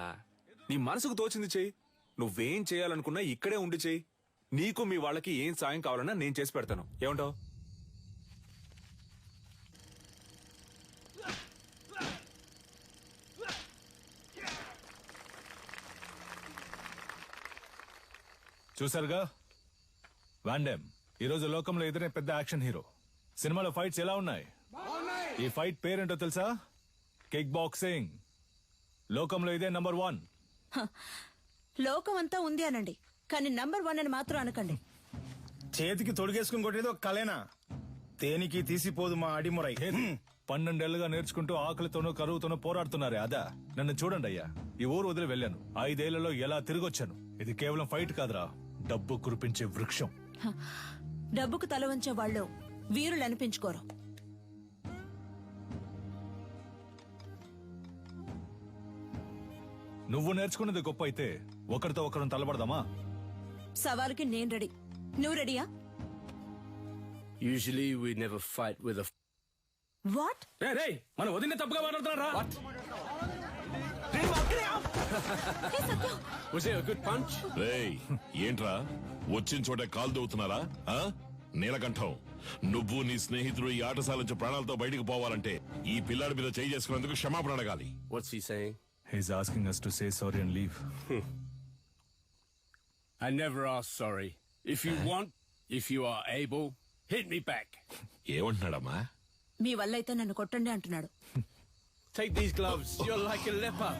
నీ మనసుకు తోచింది చెయ్యి. నువ్వేం చేయాలనుకున్నా ఇక్కడే ఉండి చెయ్యి. నీకు మీ వాళ్ళకి ఏం సాయం కావాలన్నా నేను చేసి పెడతాను. ఏమంటావు? చూసారుగా, వాండెమ్ ఈరోజు లోకంలో ఎదురే పెద్ద యాక్షన్ హీరో. సినిమాలో ఫైట్స్ ఎలా ఉన్నాయి? ఈ ఫైట్ పేరేంటో తెలుసా? Kick boxing. లోకంలో ఇదే నంబర్ 1. లోకం అంతా ఉంది అనండి, కానీ నంబర్ 1 అని మాత్రం అనకండి. చేతికి తొడిగేసుకుని కొట్టేది ఒక కలేనా? దేనికి తీసిపోదు మా అడిమురై. 12 ఏళ్లుగా నేర్చుకుంటూ ఆకలితోనూ కరువుతోనూ పోరాడుతున్నారే అదా? నన్ను చూడండి అయ్యా, ఈ ఊరు వదిలి వెళ్ళాను. 5 ఏళ్లలో ఎలా తిరిగొచ్చాను. ఇది కేవలం ఫైట్ కాదురా, డబ్బు కురిపించే వృక్షం. డబ్బుకు తల వంచే వాళ్ళు వీరులు అనిపించుకోరు. నువ్వు నేర్చుకున్నది గొప్ప అయితే ఒకరితో ఒకరు తలబడదామా? సవాలుకి నేను రెడీ. నువ్వు రెడీయా? Usually we never fight with a... what? రేయ్, మన వదిన తప్పుగా మాట్లాడుతున్నారా? Was it a good punch? రేయ్, ఏంట్రా వచ్చిన చోట కాలు దవ్వుతున్నారా? నీలకంఠం, నువ్వు నీ స్నేహితుడు ఈ ఆటశాల నుంచి ప్రాణాలతో బయటకు పోవాలంటే ఈ పిల్లాడి మీద చేయి చేసుకున్నందుకు క్షమాపణ అడగాలి. What's he saying? He's asking us to say sorry and leave. I never ask sorry. If you want, if you are able, hit me back. ఏమంటున్నాడమ్మా? మీ వల్ల అయితే నన్ను కొట్టండి అంటున్నాడు. Take these gloves. You're like a leper.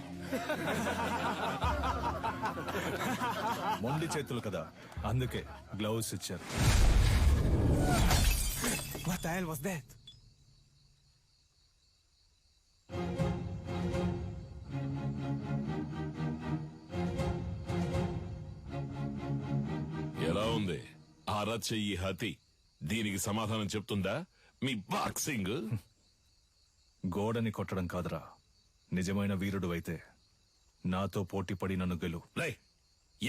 మొండి చేతులు కదా, అందుకే gloves ఇచ్చారు. What the hell was that? ఎలా ఉంది అరచెయ్యి హతి? దీనికి సమాధానం చెప్తుందా మీ బాక్సింగ్? గోడని కొట్టడం కాదురా, నిజమైన వీరుడు అయితే నాతో పోటీ పడి నన్ను గెలు.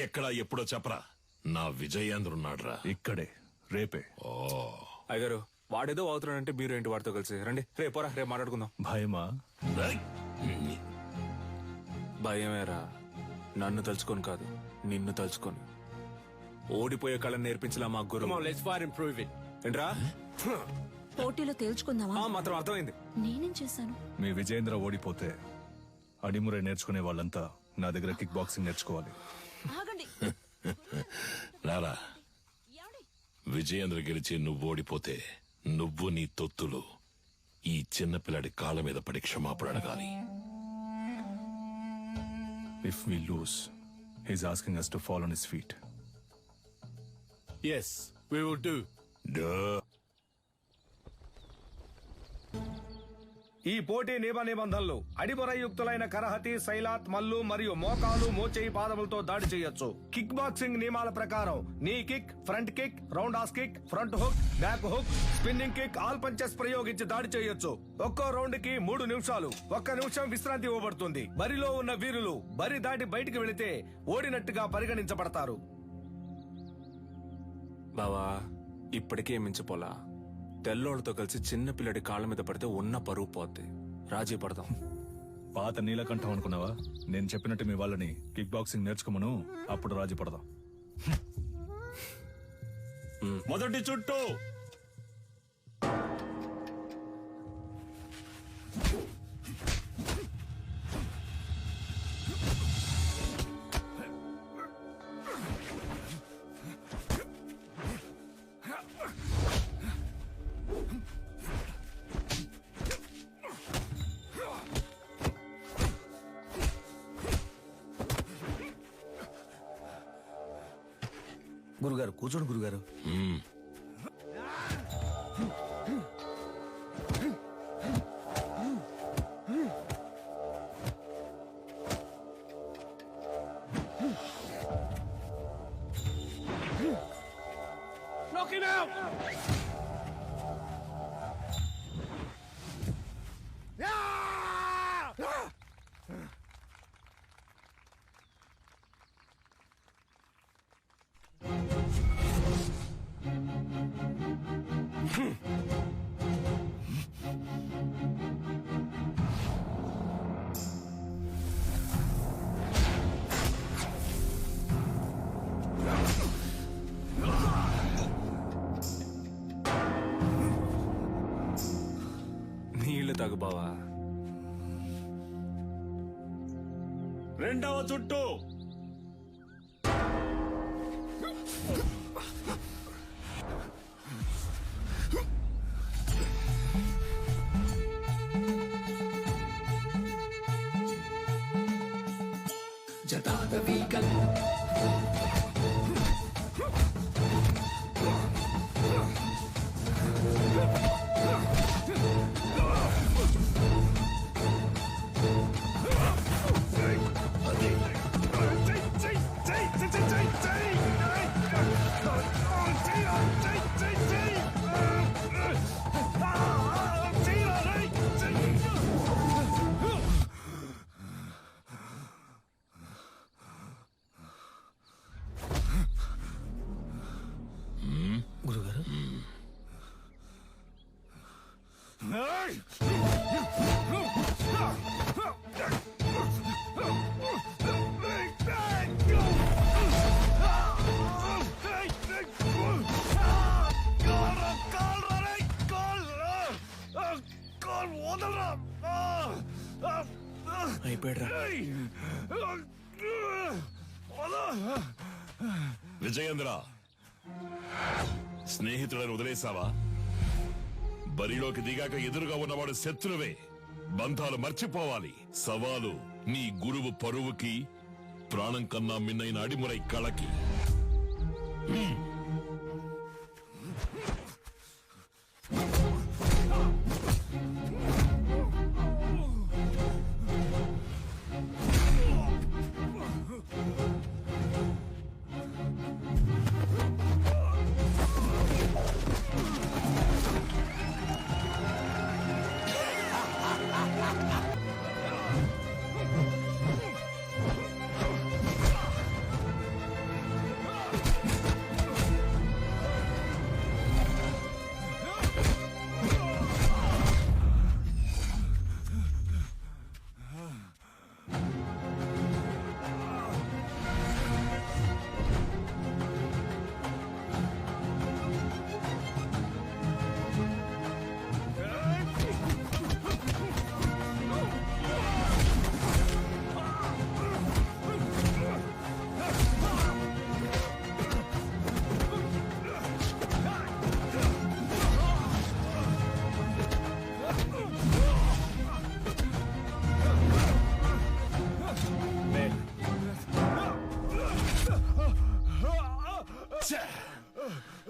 ఎక్కడా ఎప్పుడో చెప్పరా. నా విజయేంద్రున్నాడ్రా ఇక్కడే, రేపే. అయ్యారు వాడేదో అవుతున్నాడంటే మీరు ఏంటి వాడితో కలిసి రండి. రేపోరా, రేపు మాట్లాడుకుందాం. భయమా? భయమేరా. నన్ను తలుచుకొని కాదు, నిన్ను తలుచుకొని. ఓడిపోయే కళను నేర్పించలా మా గురువు. ఏంట్రా పోటీలో తేల్చుకుందామా? మాత్రం అర్థమైంది. నేనేం చేశాను? మీ విజయేంద్ర ఓడిపోతే అడిమురే నేర్చుకునే వాళ్ళంతా నా దగ్గర కిక్ బాక్సింగ్ నేర్చుకోవాలి. ఆగండి. రారా, విజయేంద్ర గెలిచి నువ్వు ఓడిపోతే నువ్వు నీ తొత్తులు ఈ చిన్నపిల్లాడి కాళ్ళ మీద పడి క్షమాపణ అడగాలి. If we lose, he's asking us to fall on his feet. Yes, we will do. Duh. ఈ పోటీ నియమ నిబంధనలు అడిమురయుక్తులైన కరహతి, శైలాత్, మల్లు మరియు మోకాలు, మోచేయి, పాదములతో దాడి చేయొచ్చు. కిక్ బాక్సింగ్ నియమాల ప్రకారం నీ kick, front kick, round has kick, front hook, back hook, spinning kick, all punches ప్రయోగించి దాడి చేయొచ్చు. ఒక్కో రౌండ్ కి 3 నిమిషాలు. 1 నిమిషం విశ్రాంతి ఇవ్వబడుతుంది. బరిలో ఉన్న వీరులు బరి దాటి బయటికి వెళితే ఓడినట్టుగా పరిగణించబడతారు. బావా ఇప్పటికే మించిపోలా. తెల్లోళ్ళతో కలిసి చిన్న పిల్లడి కాళ్ళ మీద పడితే ఉన్న పరువు పోద్ది. రాజీ పడదాం. పాత నీలకంఠం అనుకున్నావా? నేను చెప్పినట్టు మీ వాళ్ళని కిక్ బాక్సింగ్ నేర్చుకోమను, అప్పుడు రాజీ పడదాం. మొదటి చుట్టూ గురుగారు కూర్చోండి గురుగారు. Knock him out! నీళ్లు తాగు బావా. రెండవ చుట్టూ విజయేంద్ర, స్నేహితులను వదిలేసావా? బరిలోకి దిగాక ఎదురుగా ఉన్నవాడు శత్రువే. బంధాలు మర్చిపోవాలి. సవాలు నీ గురువు పరువుకి, ప్రాణం కన్నా మిన్నైన అడిమురై కళకి.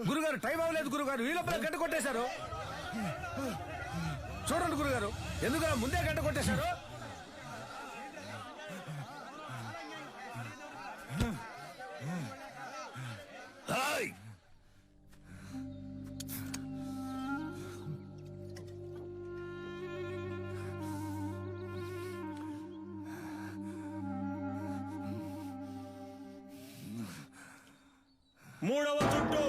గురుగారు టైం అవ్వలేదు గురుగారు, ఈ లోపల గడ్డ కొట్టేశారు. చూడండి గురుగారు, ఎందుకు ముందే గంట కొట్టేశారు? మూడవ చుట్టూ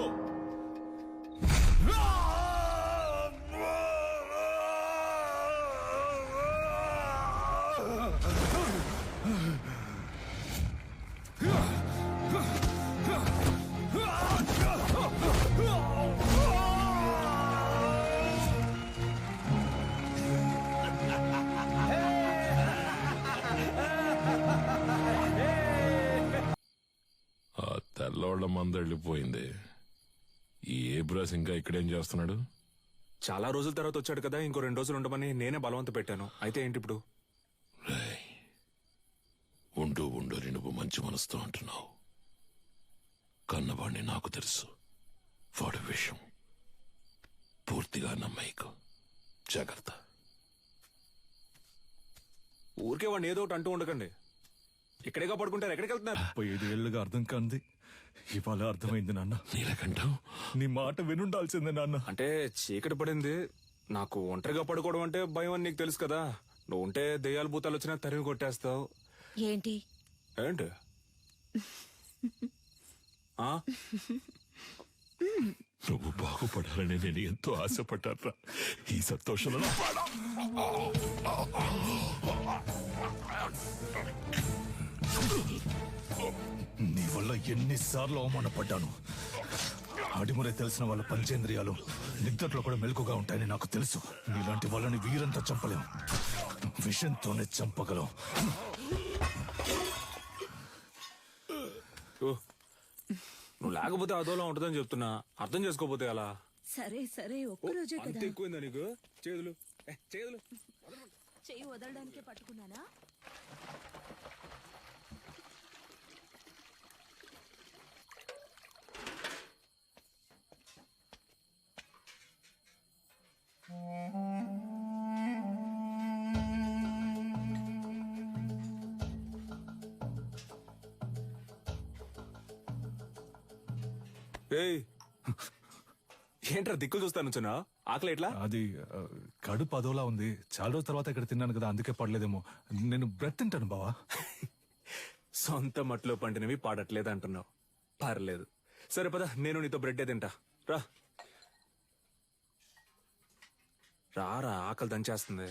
ఆ తెల్లవాళ్ళ మంద వెళ్ళిపోయింది. ఈ ఏబ్రాస్ ఇంకా ఇక్కడేం చేస్తున్నాడు? చాలా రోజుల తర్వాత వచ్చాడు కదా, ఇంకో 2 రోజులు ఉండమని నేనే బలవంత పెట్టాను. అయితే ఏంటి ఇప్పుడు? ఉండు ఉండు నువ్వు మంచి మనసుతో అంటున్నావు. కన్నవాణ్ణి నాకు తెలుసు. వాడి విషయం పూర్తిగా నమ్మేకు. జాగ్రత్త. ఊరికే వాడిని ఏదో ఒకటి అంటూ ఉండకండి. ఇక్కడేగా పడుకుంటారు, ఎక్కడికి వెళ్తున్నారు? 5 ఏళ్లుగా అర్థం కాంది ఇవాళ అర్థమైంది నాన్న. నీలకంఠం, నీ మాట వినుండాల్సిందే నాన్న. అంటే చీకటి పడింది, నాకు ఒంటరిగా పడుకోవడం అంటే భయం అని నీకు తెలుసు కదా. నువ్వు ఉంటే దెయ్యాలు భూతాలు వచ్చినా తరిమి కొట్టేస్తావు. ఏంటి ఏంటి? ఆ? నువ్వు బాగుపడాలని నేను ఎంతో ఆశపడ్డారా. ఈ సంతోషంలో నీ వల్ల ఎన్నిసార్లు అవమానపడ్డాను. అడిమురే తెలిసిన వాళ్ళ పంచేంద్రియాలు నిద్రలో కూడా మెలకుగా ఉంటాయని నాకు తెలుసు. నీలాంటి వాళ్ళని వీరంతా చంపలేం, విషంతోనే చంపగలం. నువ్వు లేకపోతే అదోలా ఉంటుందని చెప్తున్నా, అర్థం చేసుకోపోతే అలా. సరే సరే, ఒక్కరోజే అంత కదా. ఎక్కువైందా నీకు? చేతులు చేతులు చెయ్యి వదలడానికే పట్టుకున్నానా? ఏయ్, ఏంట్రా దిక్కులు చూస్తాను చిన్న? ఆకలి ఎట్లా? అది కడుపు అదోలా ఉంది. చాలా రోజుల తర్వాత ఇక్కడ తిన్నాను కదా, అందుకే పడలేదేమో. నేను బ్రెడ్ తింటాను బావా. సొంత మట్లో పండినవి పాడట్లేదు అంటున్నావు. పర్లేదు, సరే పద, నేను నీతో బ్రెడ్డే తింటా. రా రారా, ఆకలి దంచేస్తుంది.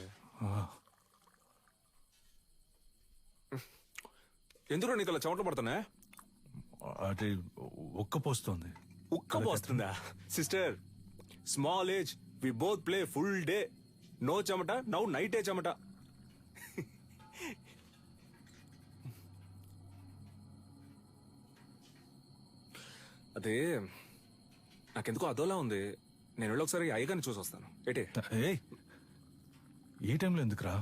ఎందుకు నీకు అలా చెమటలు పడుతున్నా? అది ఉక్కపోస్తోంది. ఉక్క పోస్తుందా? Sister, small age, we both play full day. No చెమట, నౌ నైటే చెమట. అదే నాకెందుకో అదోలా ఉంది. నేను వెళ్ళి ఒకసారి అయ్యగారిని చూసి వస్తాను. ఏటే? ఏ టైంలో ఎందుకురా?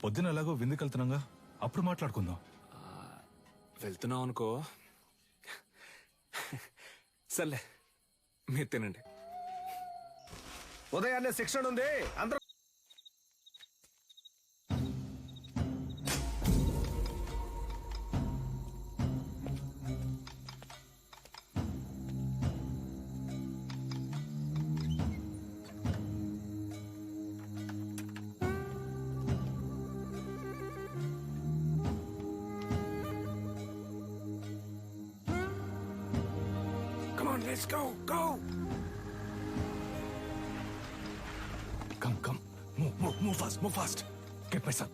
పొద్దున ఎలాగో విందుకు వెళ్తున్నాగా, అప్పుడు మాట్లాడుకుందాం. వెళ్తున్నావు అనుకో. సర్లే, మీరు తినండి. ఉదయాన్నే శిక్షణ ఉంది అందరూ. Come on, let's go, go. Come. Move fast. Get my son.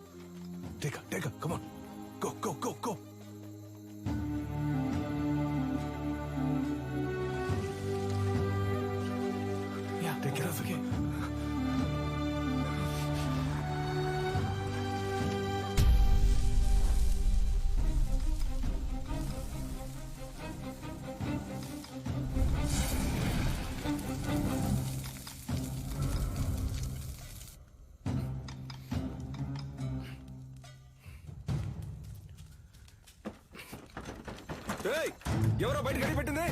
Take her. Come on. Go. Yeah, take care of it. ఏయ్, ఎవరో బయట గడి పెట్టింది?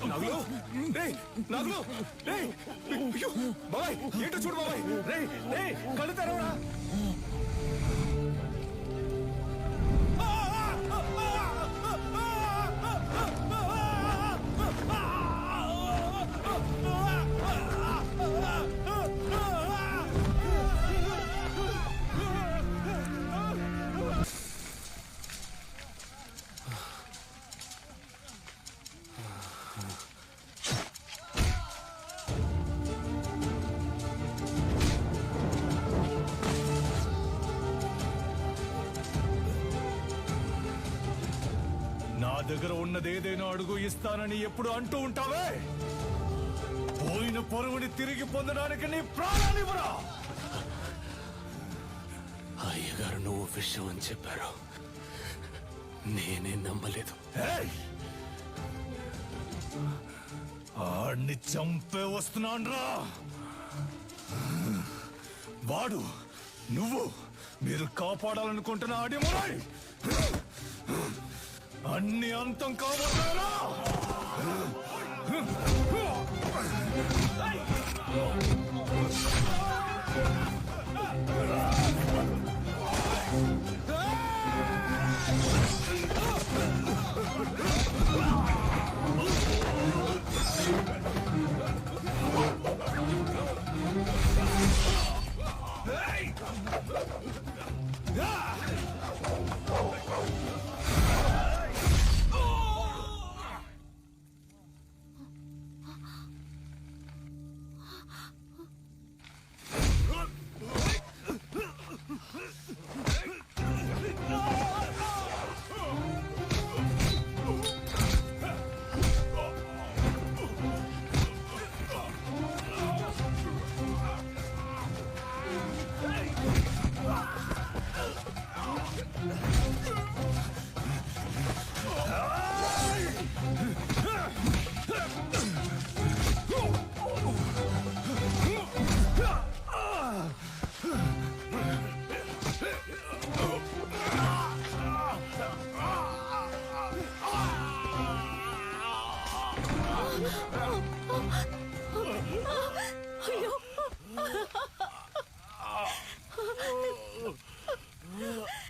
నాగులు రేయ్ నాగులు రేయ్ అయ్యో బాబాయ్ ఏంటో చూడు బాబాయ్ రేయ్ రేయ్ కళ్ళు తెరవరా నా దగ్గర ఉన్నదేదైనా అడుగు ఇస్తానని ఎప్పుడు అంటూ ఉంటావే, పోయిన పరువుని తిరిగి పొందడానికి నీ ప్రాణాన్నివ్వరా. అయ్యగారు నువ్వు విషయం అని చెప్పారు, నేనే నమ్మలేదు. ఆడిని చంపే వస్తున్నాన్రా. వాడు నువ్వు మీరు కాపాడాలనుకుంటున్న అడిమురై అన్ని అంతం కాబోతారా.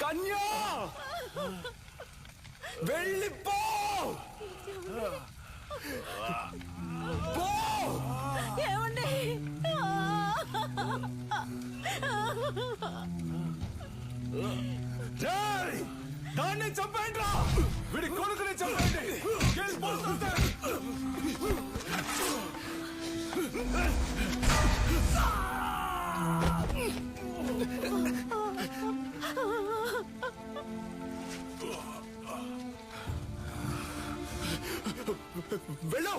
కన్యా వెళ్ళిపో ఏమండి దాన్ని చంపండి రా, వీడి కొడుకుని చంపండి. వెళ్ళు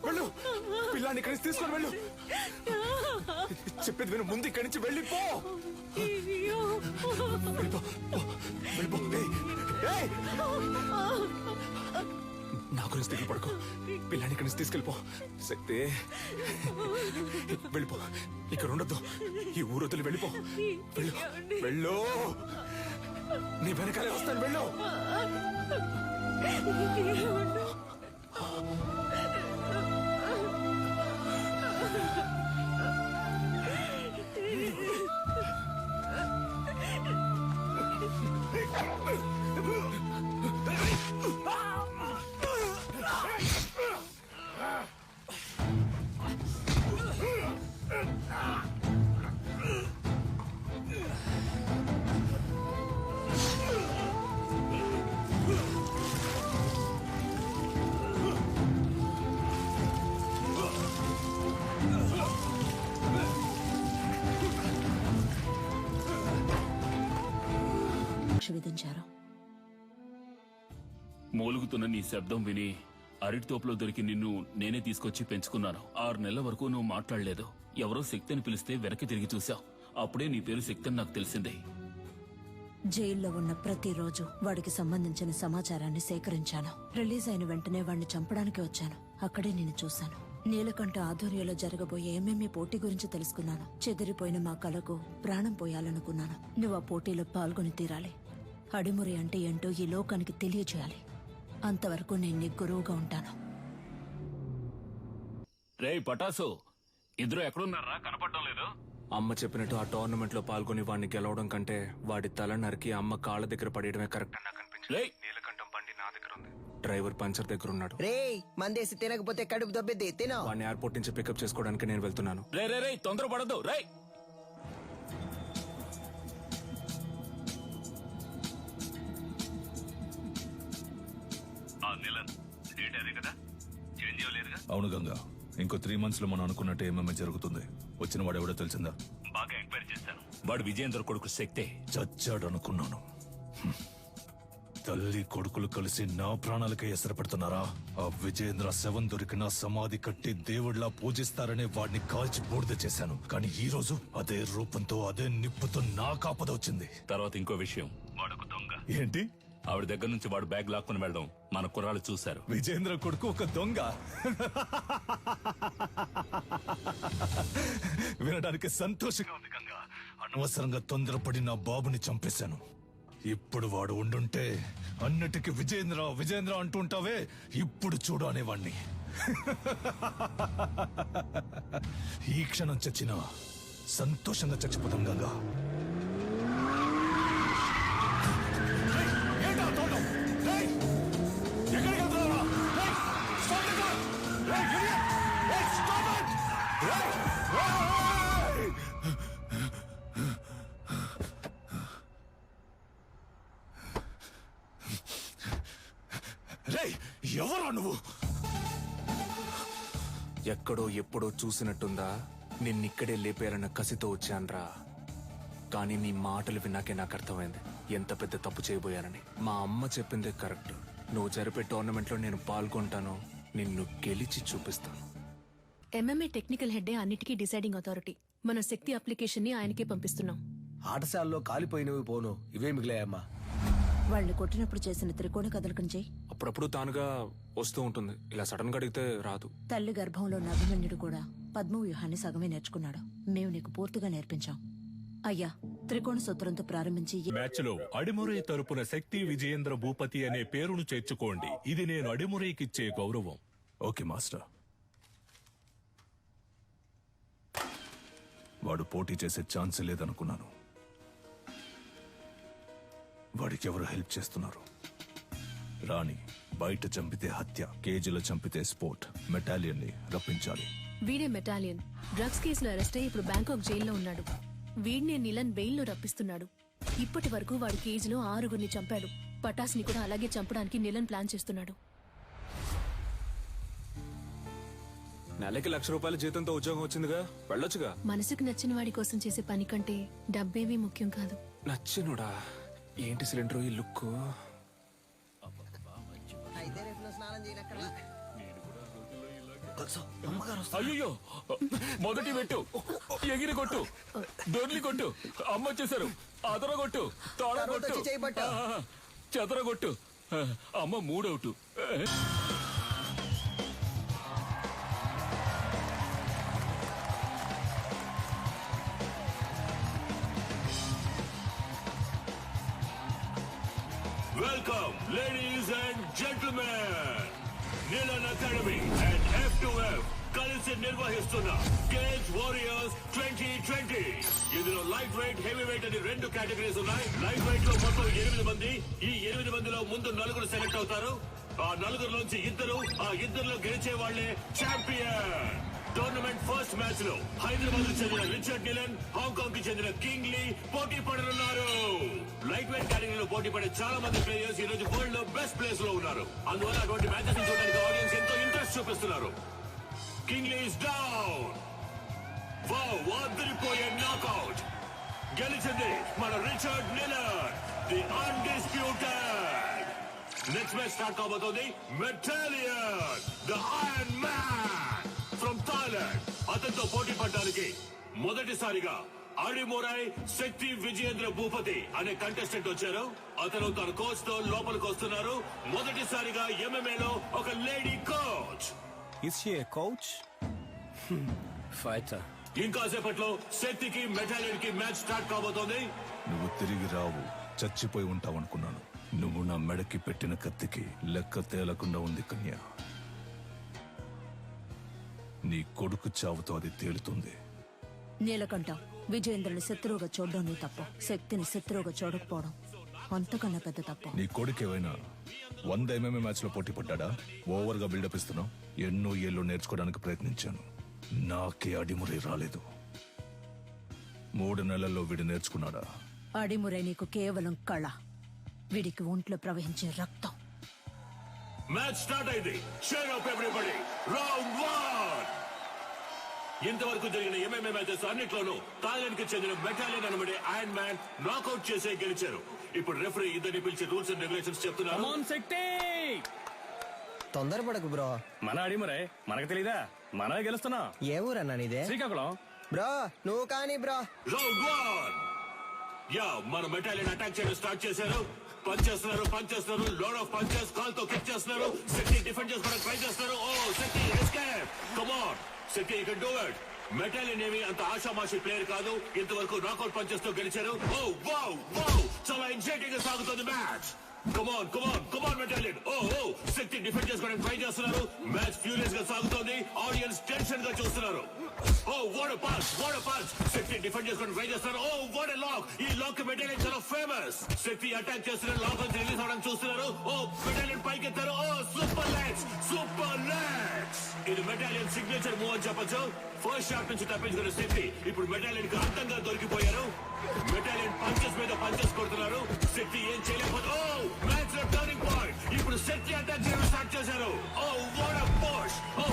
వెళ్ళు, పిల్లాన్ని ఇక్కడి నుంచి తీసుకొని వెళ్ళు. చెప్పేది విను, ముందు ఇక్కడి నుంచి వెళ్ళిపో. వెళ్ళిపో, వెళ్ళిపో. ఏయ్, నా గురించి దగ్గర పడుకో, పిల్లాన్ని ఇక్కడి నుంచి తీసుకెళ్ళిపో. శక్తి వెళ్ళిపో, ఇక్కడ ఉండొద్దు, ఈ ఊరొద్దులు వెళ్ళిపో. వెళ్ళు వెళ్ళు, నీ వెనకాలే వస్తాను, వెళ్ళు. విధించారు. మూలుగుతున్న నీ శబ్దం విని అరటి తోపులో దొరికి నిన్ను నేనే తీసుకొచ్చి పెంచుకున్నాను. 6 నెలల వరకు నువ్వు మాట్లాడలేదు. ఎవరో శక్తిని పిలిస్తే వెనక్కి తిరిగి చూశావు. అప్పుడే నీ పేరు శక్తి అని నాకు తెలిసింది. జైల్లో ఉన్న ప్రతిరోజు వాడికి సంబంధించిన సమాచారాన్ని సేకరించాను. రిలీజ్ అయిన వెంటనే వాడిని చంపడానికి వచ్చాను. అక్కడే నేను చూశాను. నీలకంఠ ఆధ్వర్యంలో జరగబోయే ఎంఎంఏ పోటీ గురించి తెలుసుకున్నాను. చెదిరిపోయిన మా కళకు ప్రాణం పోయాలనుకున్నాను. నువ్వు ఆ పోటీలో పాల్గొని తీరాలి. అడిమురి అంటే ఏంటో ఈ లోకానికి తెలియచేయాలి. అంతవరకు నేను నీకు గురువుగా ఉంటాను. రే పటాసు, ఇద్దరు ఎక్కడున్నారా? కనపడడం లేదు. అమ్మ చెప్పినట్టు ఆ టోర్నమెంట్ లో పాల్గొని వాడిని గెలవడం కంటే వాడి తల నరికి అమ్మ కాళ్ళ దగ్గర పడేయడమే కరెక్ట్ అని నాకు అనిపించింది. నీలకంఠం బండి నా దగ్గర ఉంది, డ్రైవర్ పంచర్ దగ్గర ఉన్నాడు. రే మందేసి తినకపోతే కడుపు దొబ్బెద్ది తినో. వాడిని ఎయిర్పోర్ట్ నుంచి పికప్ చేసుకోవడానికి నేను వెళ్తున్నాను. రే రే రే తొందరపడద్దు రే. అవును గంగా, ఇంకో 3 months లో మనం అనుకున్నట్టు ఏమేమి జరుగుతుంది. వచ్చిన వాడు ఎవడో తెలిసిందా? బాగా ఎంక్వైరీ చేశాను. వాడు విజయేంద్ర కొడుకు శక్తే. చచ్చాడు అనుకున్నాను. తల్లి కొడుకులు కలిసి నా ప్రాణాలకే ఎసరు పెడుతున్నారా? ఆ విజయేంద్ర శవం దొరికిన సమాధి కట్టి దేవుడిలా పూజిస్తారనే వాడిని కాల్చి బూడిద చేశాను. కానీ ఈ రోజు అదే రూపంతో అదే నిప్పుతో నా కాపద వచ్చింది. తర్వాత ఇంకో విషయం, వాడొక దొంగ. ఏంటి? ఆవిడ దగ్గర నుంచి వాడు బ్యాగ్ లాక్కుని వెళ్ళడం మన కుర్రాళ్ళు చూశారు. విజయేంద్ర కొడుకు ఒక దొంగ? వినడానికి సంతోషంగా ఉంది గంగా. అనవసరంగా తొందరపడి నా బాబుని చంపేశాను. ఇప్పుడు వాడు ఉండుంటే అన్నిటికీ విజయేంద్ర విజయేంద్ర అంటుంటావే, ఇప్పుడు చూడు అనేవాణ్ణి. ఈ క్షణం చచ్చినా సంతోషంగా చచ్చిపోతాం గంగా. ఎవరా నువ్వు? ఎక్కడో ఎప్పుడో చూసినట్టుందా? నిన్నిక్కడే లేపారన్న కసితో వచ్చాన్రా. కానీ నీ మాటలు విన్నాకే నాకు అర్థమైంది ఎంత పెద్ద తప్పు చేయబోయానని. మా అమ్మ చెప్పిందే కరెక్ట్. నువ్వు జరిపే టోర్నమెంట్ లో నేను పాల్గొంటాను, నిన్ను గెలిచి చూపిస్తాను. ఎంఎంఏ టెక్నికల్ హెడ్డే అన్నిటికీ డిసైడింగ్ అథారిటీ. మన శక్తి అప్లికేషన్ ని ఆయనకే పంపిస్తున్నాం. ఆటశాలలో కాలిపోయినవి పోను, ఇవే మిగిలాయమ్మా. వాళ్ళని కొట్టినప్పుడు చేసిన త్రికోణ కదలికం చెయ్యి. అప్పుడప్పుడు తానుగా వస్తూ ఉంటుంది, ఇలా సడన్ గా అడిగితే రాదు. తల్లి గర్భంలో ఉన్న అభిమన్యుడు కూడా పద్మవ్యూహాన్ని సగమే నేర్చుకున్నాడు. మేము నీకు పూర్తిగా నేర్పించాం. అయ్యా, త్రికోణ సూత్రంతో ప్రారంభించి మ్యాచ్ లో అడిమురై తరపున శక్తి విజయేంద్ర భూపతి అనే పేరును చేర్చుకోండి. ఇది నేను అడిమురైకిచ్చే గౌరవం. Okay master. వాడు పోటీ చేసే ఛాన్స్ లేదనుకున్నాను. వాడికి ఎవరు హెల్ప్ చేస్తున్నారు? రాణి బయట చంపితే హత్య, కేజీలో చంపితే స్పోర్ట్. మెటాలియన్ ని రప్పించాలి. వీడే మెటాలియన్. డ్రగ్స్ కేసులో అరెస్ట్ అయ్యి ఇప్పుడు బ్యాంకాక్ జైల్లో ఉన్నాడు. వీడినే నిలన్ బెయిల్లో రప్పిస్తున్నాడు. ఇప్పటి వరకు వాడి కేజీలో 6గురిని చంపాడు. పటాస్ని కూడా అలాగే చంపడానికి నిలన్ ప్లాన్ చేస్తున్నాడు. నెలకి ₹1,00,000 జీతంతో ఉద్యోగం వచ్చిందిగా, వెళ్ళొచ్చుగా. మనసుకు నచ్చిన వాడి కోసం చేసే పని కంటే డబ్బేమీ ముఖ్యం కాదు. నచ్చినుడా? ఏంటి సిలిండర్ ఈ లుక్? అయ్యో, మొదటి పెట్టు, ఎగిరి కొట్టు, దొర్లి కొట్టు, అమ్మ వచ్చేసారు, అదర కొట్టు, తోడ కొట్టు, చెదర కొట్టు. అమ్మ 3 out. Welcome, ladies and gentlemen. Nilan Academy and F2F కలిసి నిర్వహిస్తున్న గేమ్స్ వారియర్స్ 2020. ఇందులో లైట్ వెయిట్, హెవీ వెయిట్ అని 2 కేటగిరీస్ ఉన్నాయి. లైట్ వెయిట్ లో మొత్తం 8 మంది. ఈ 8 మందిలో ముందు 4 సెలెక్ట్ అవుతారు. ఆ 4లోంచి 2, ఆ 2లో గెలిచే వాళ్లే ఛాంపియన్. టోర్నమెంట్ ఫస్ట్ మ్యాచ్ లో హైదరాబాద్ కు చెందిన రిచర్డ్ నిలన్, హాంకాంగ్ కి చెందిన కింగ్ లీ పోటీ పడనున్నారు. లైట్ వెయిట్ కేటగిరీలో పోటీ పడే చాలా మంది ప్లేయర్స్ ఈ రోజు వరల్డ్ లో బెస్ట్ ప్లేస్ లో ఉన్నారు. అందువల్ల అటువంటి మ్యాచెస్ చూడడానికి ఆడియన్స్ ఎంతో ఇంట్రెస్ట్ చూపిస్తున్నారు. King lee is down. Wow, అదిరిపోయే నాకౌట్. గెలిచింది మన Richard Nilan, the undisputed. Next match start కాబోతోంది. Metalion, the iron man from Thailand. అతనితో పోటీ పడడానికి మొదటిసారిగా అడిమురై శక్తి విజయేంద్ర భూపతి అనే కంటెస్టెంట్ వచ్చారు. అతను తన కోచ్ తో లోపలికి వస్తున్నారు. మొదటిసారిగా MMA లో ఒక lady coach. Is she a coach? Fighter. ఇంకాసేపట్లో శక్తికి మెటాలియన్ కి మ్యాచ్ స్టార్ట్ కాబోతోంది. నువ్వు తిరిగి రావు, చచ్చిపోయి ఉంటావనుకున్నాను. నువ్వు నా మెడకి పెట్టిన కత్తికి లెక్క తేలకుండా ఉంది కన్య. నీ కొడుకు చావుతో అది తేలుతుంది. నీలకంఠ, విజయేంద్రుని శత్రువుగా చూడడం నీ తప్పు. శక్తిని శత్రువుగా చూడకపోవడం అంతకన్నా పెద్ద తప్పు. నీ కొడుకు ఏమైనా 100 MMA మ్యాచ్ లో పోటీ పడ్డా? ఓవర్ గా బిల్డప్ ఇస్తున్నావు. ఎన్నో ఏళ్ళు నేర్చుకోవడానికి ప్రయత్నించాను, నాకే అడిమురి రాలేదు. 3 నెలల్లో వీడు నేర్చుకున్నాడా? అడిమురై నీకు కేవలం కళ, వీడికి ఒంట్లో ప్రవహించే రక్తం. మ్యాచ్ స్టార్ట్ అయింది. Cheer up everybody. రౌండ్ 1. ఇంతవరకు జరిగిన MMA మ్యాచెస్ అన్నిట్లోనూ థాయిలాండ్ కి చెందిన బెటాలియన్ అనబడే ఐరన్ మ్యాన్ నాకౌట్ చేసే గెలిచారు. ఇప్పుడు రెఫరీ ఇద్దరిని పిలిచి రూల్స్ అండ్ రెగ్యులేషన్స్ చెప్తున్నారు. తొందరపడకు బ్రో. మన అడిమరే మనకు తెలీదా? మనమే గెలుస్తున్నా. ఏ ఊరన్నా నీదే? శ్రీకాకుళం. బ్రో నువ్వు కానీ బ్రో. రౌండ్ 1. యా, మన బెటాలియన్ అటాక్ చేయడం స్టార్ట్ చేశారు. పంచ్ చేస్తున్నారు, లోడ్ ఆఫ్ పంచెస్. కాల్ తో కిక్ చేస్తున్నారు. శక్తి డిఫెండ్ చేసుకోవడానికి ట్రై చేస్తున్నారు. Oh Shakti escape. Come on Shakti, you can do it. Metalion ఏమి అంత ఆషామాషి ప్లేయర్ కాదు. ఇంతవరకు నాకౌట్ పంచెస్ తో గెలిచారు. ఓ వావ్ వావ్, చాలా ఎగ్జైటింగ్ గా సాగుతుంది match. Come on Metalion. Oh Shakti defend చేసుకోవడానికి ట్రై చేస్తున్నారు. మ్యాచ్ ఫ్యూరియస్ గా సాగుతోంది. ఆడియన్స్ టెన్షన్ గా చూస్తున్నారు. Oh what a punch. Shakti defend చేసుకోవడానికి ట్రై చేస్తున్నారు. Oh what a lock. ఈ లాక్ మెటాలియన్ చాలా ఫేమస్. శక్తి అటాక్ చేస్తున్నారు. లాక్ నుంచి రిలీజ్ అవడానికి చూస్తున్నారు. ఓ మెటాలియన్ పైకి ఎత్తారు. Oh super legs. ఇది మెటాలియన్ సిగ్నేచర్ మూవ్ అని చెప్పొచ్చు. ఫస్ట్ షాట్ నుంచి తప్పించుకున్న శక్తి ఇప్పుడు మెటాలియన్ కి అంతంగా దొరికిపోయారు. మెటాలియన్ పంచెస్ మీద పంచెస్ కొడుతున్నారు. శక్తి ఏం చేయలేకపోతే మ్యాచ్ లో టర్నింగ్ పాయింట్. ఇప్పుడు శక్తి అటాక్ చేయడం స్టార్ట్ చేశారు. Oh what a push. Oh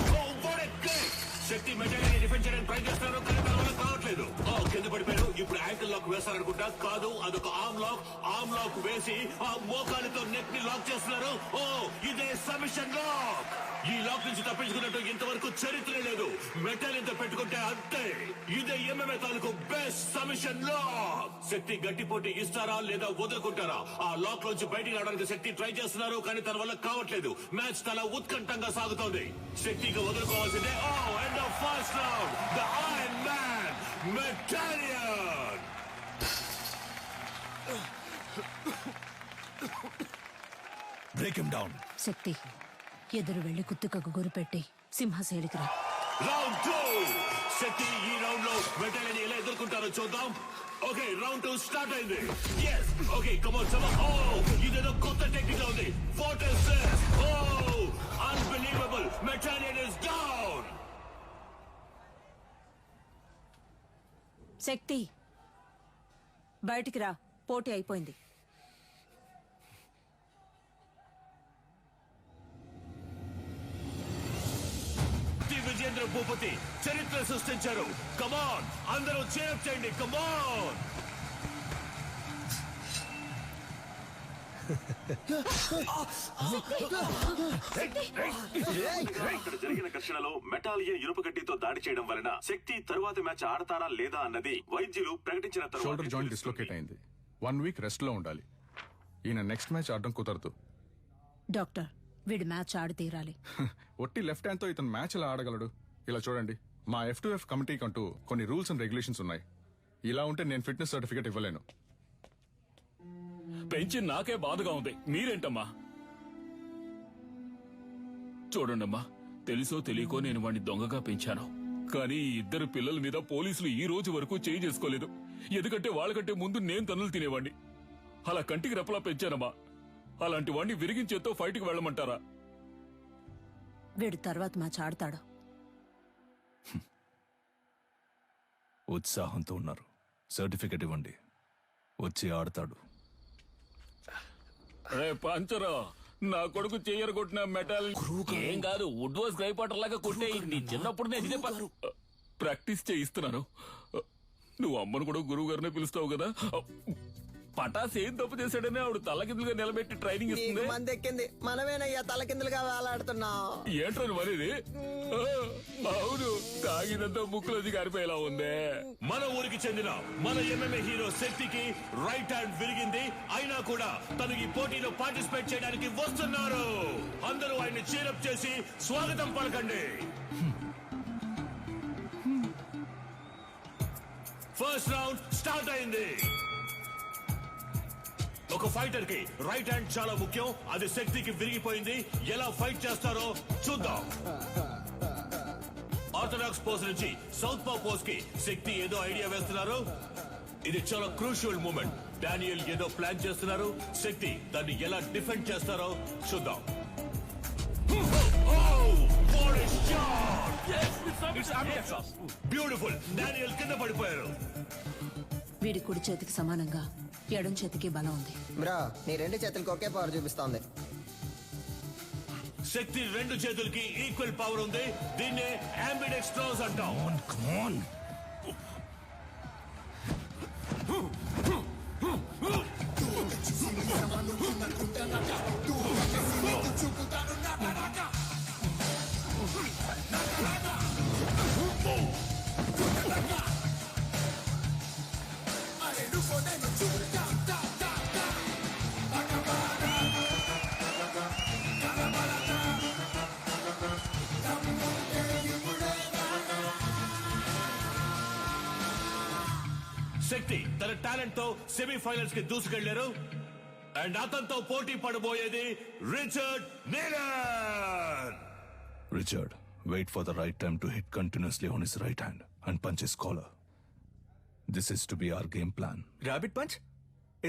what a kick. Shakti Metalion defend చేయడానికి ట్రై చేస్తున్నారు, కానీ తన వల్ల కావట్లేదు. కింద పడిపోయారు. ఇప్పుడు యాంకిల్ లాక్ వేస్తారనుకుంటా. కాదు, అదొక ఆర్మ్ లాక్ వేసి ఆ మోకాలితో నెక్ ని లాక్ చేస్తున్నారు. ఓ ఇదే సబ్మిషన్ లాక్. ఈ లాక్ నుంచి తప్పించుకున్నట్టు ఇంతవరకు చరిత్ర లేదు. మెటాలియన్ తో పెట్టుకుంటే అంతే. ఇదే MMA తాలూకు బెస్ట్ సబ్మిషన్ లాక్. శక్తి గట్టి పోటీ ఇస్తారా లేదా వదులుకుంటారా? ఆ లాక్ నుంచి బయటికి రావడానికి శక్తి ట్రై చేస్తున్నారు, కానీ తన వల్ల కావట్లేదు. మ్యాచ్ చాలా ఉత్కంఠంగా సాగుతోంది. శక్తికి వదులుకోవాల్సిందే. End of first round. The iron man Metalion. Break him down. Shakti, ఎదురు వెళ్లి కుత్తుకకు గురిపెట్టి సింహశైలికి రా. రౌండ్ 2. శక్తి ఈ రౌండ్ లో మెటాలియన్ ఎలా ఎదుర్కొంటారో చూద్దాం. ఓకే, రౌండ్ 2 స్టార్ట్ అయింది. yes okay, come on. ఇదేదో కొత్త టెక్నిక్ ఉంది. What is this? Unbelievable. Metalion is down. Shakti, బయటికి రా, పోటీ అయిపోయింది. విజేంద్ర భూపతి చరిత్ర సృష్టించారు. కమాన్, అందరూ చేర్ చేయండి. కమాన్. ఇక్కడ జరిగిన ఘర్షణలో మెటాలియన్ ఇనుప గడ్డితో దాడి చేయడం వలన శక్తి తరువాతి మ్యాచ్ ఆడతారా లేదా అన్నది వైద్యులు ప్రకటించిన షోల్డర్ జాయింట్ డిస్లోకేట్ అయింది. 1 వీక్ రెస్ట్ లో ఉండాలి. ఈయన నెక్స్ట్ మ్యాచ్ ఆడడం కుదరదు. డాక్టర్, వీడు మ్యాచ్ ఆడి తీరాలి. ఒట్టి లెఫ్ట్ హ్యాండ్ తో ఇతను మ్యాచ్ ఎలా ఆడగలడు? ఇలా చూడండి, మా F2F కమిటీకి అంటూ కొన్ని రూల్స్ అండ్ రెగ్యులేషన్స్ ఉన్నాయి. ఇలా ఉంటే నేను ఫిట్నెస్ సర్టిఫికేట్ ఇవ్వలేను. పెంచి నాకే బాధగా ఉంది. మీరేంటమ్మా? చూడండమ్మా, తెలుసో తెలియకో నేను వాడిని దొంగగా పెంచాను. కానీ ఈ 2 పిల్లల మీద పోలీసులు ఈ రోజు వరకు చేయి చేసుకోలేదు. ఎందుకంటే వాళ్ళకంటే ముందు నేను తన్నులు తినేవాడిని. అలా కంటికి రెప్పలా పెంచానమ్మా. అలాంటి వాడిని విరిగించేతో ఫైట్కి వెళ్ళమంటారా? వీడు తర్వాత మ్యాచ్ ఆడతాడు. ఉత్సాహంతో ఉన్నారు. సర్టిఫికెట్ ఇవ్వండి, వచ్చి ఆడతాడు. రే పంచరా, నా కొడుకు చెయ్యరు కొట్టిన మెటల్ ఏం కాదు. వుడ్ వాస్ గ్రైపాటర్ లాగా కొట్టే. నీ చిన్నప్పుడు నేను ఇదే ప్రాక్టీస్ చేయిస్తున్నాను. నువ్వు అమ్మను కూడా గురువు గారినే పిలుస్తావు కదా. పటాస్ ఏం తప్పు చేశాడని ఆవిడ తలకిందులుగా నిలబెట్టి ట్రైనింగ్ ఇస్తుంది. మంది ఎక్కింది, మనమేనయ్యా తలకిందులుగా వేలాడుతున్నా. ఏంట్రా మరేది? అవును, తాగినంత ముక్కులోది గారిపోయేలా ఉందే. మన ఊరికి చెందిన మన MMA హీరో శక్తికి రైట్ హ్యాండ్ విరిగింది. అయినా కూడా తను ఈ పోటీలో పార్టిసిపేట్ చేయడానికి వస్తున్నారు. అందరూ ఆయన్ని చీరప్ చేసి స్వాగతం పలకండి. ఫస్ట్ రౌండ్ స్టార్ట్ అయింది. ఒక ఫైటర్ కి రైట్ హ్యాండ్ చాలా ముఖ్యం. అది శక్తికి విరిగిపోయింది. ఎలా ఫైట్ చేస్తారో చూద్దాం. ఆర్థడాక్స్ పోజ్ నుంచి సౌత్ పా పోజ్ కి శక్తి ఏదో ఐడియా వేస్తున్నారు. ఇది చాలా క్రూషియల్ మూమెంట్. డానియల్ ఏదో ప్లాన్ చేస్తున్నారు. శక్తి దాన్ని ఎలా డిఫెండ్ చేస్తారో చూద్దాం. బ్యూటిఫుల్. డానియల్ కింద పడిపోయారు. వీడి కుడి చేతికి సమానంగా ఎడం చేతికి బలం ఉంది. బ్రో నీ రెండు చేతులకి ఒకే పవర్ చూపిస్తోంది. శక్తి రెండు చేతులకి ఈక్వల్ పవర్ ఉంది. దీన్నే అంబిడెక్స్ట్రోస్ అంటాం. శక్తి తన టాలెంట్ తో సెమీఫైనల్స్ కి దూసుకెళ్లారు. అండ్ అతనితో పోటీ పడబోయేది Richard నీలన్. Richard, wait for the right time to hit continuously on his right hand and punch his collar. This is to be our game plan. Rabbit punch?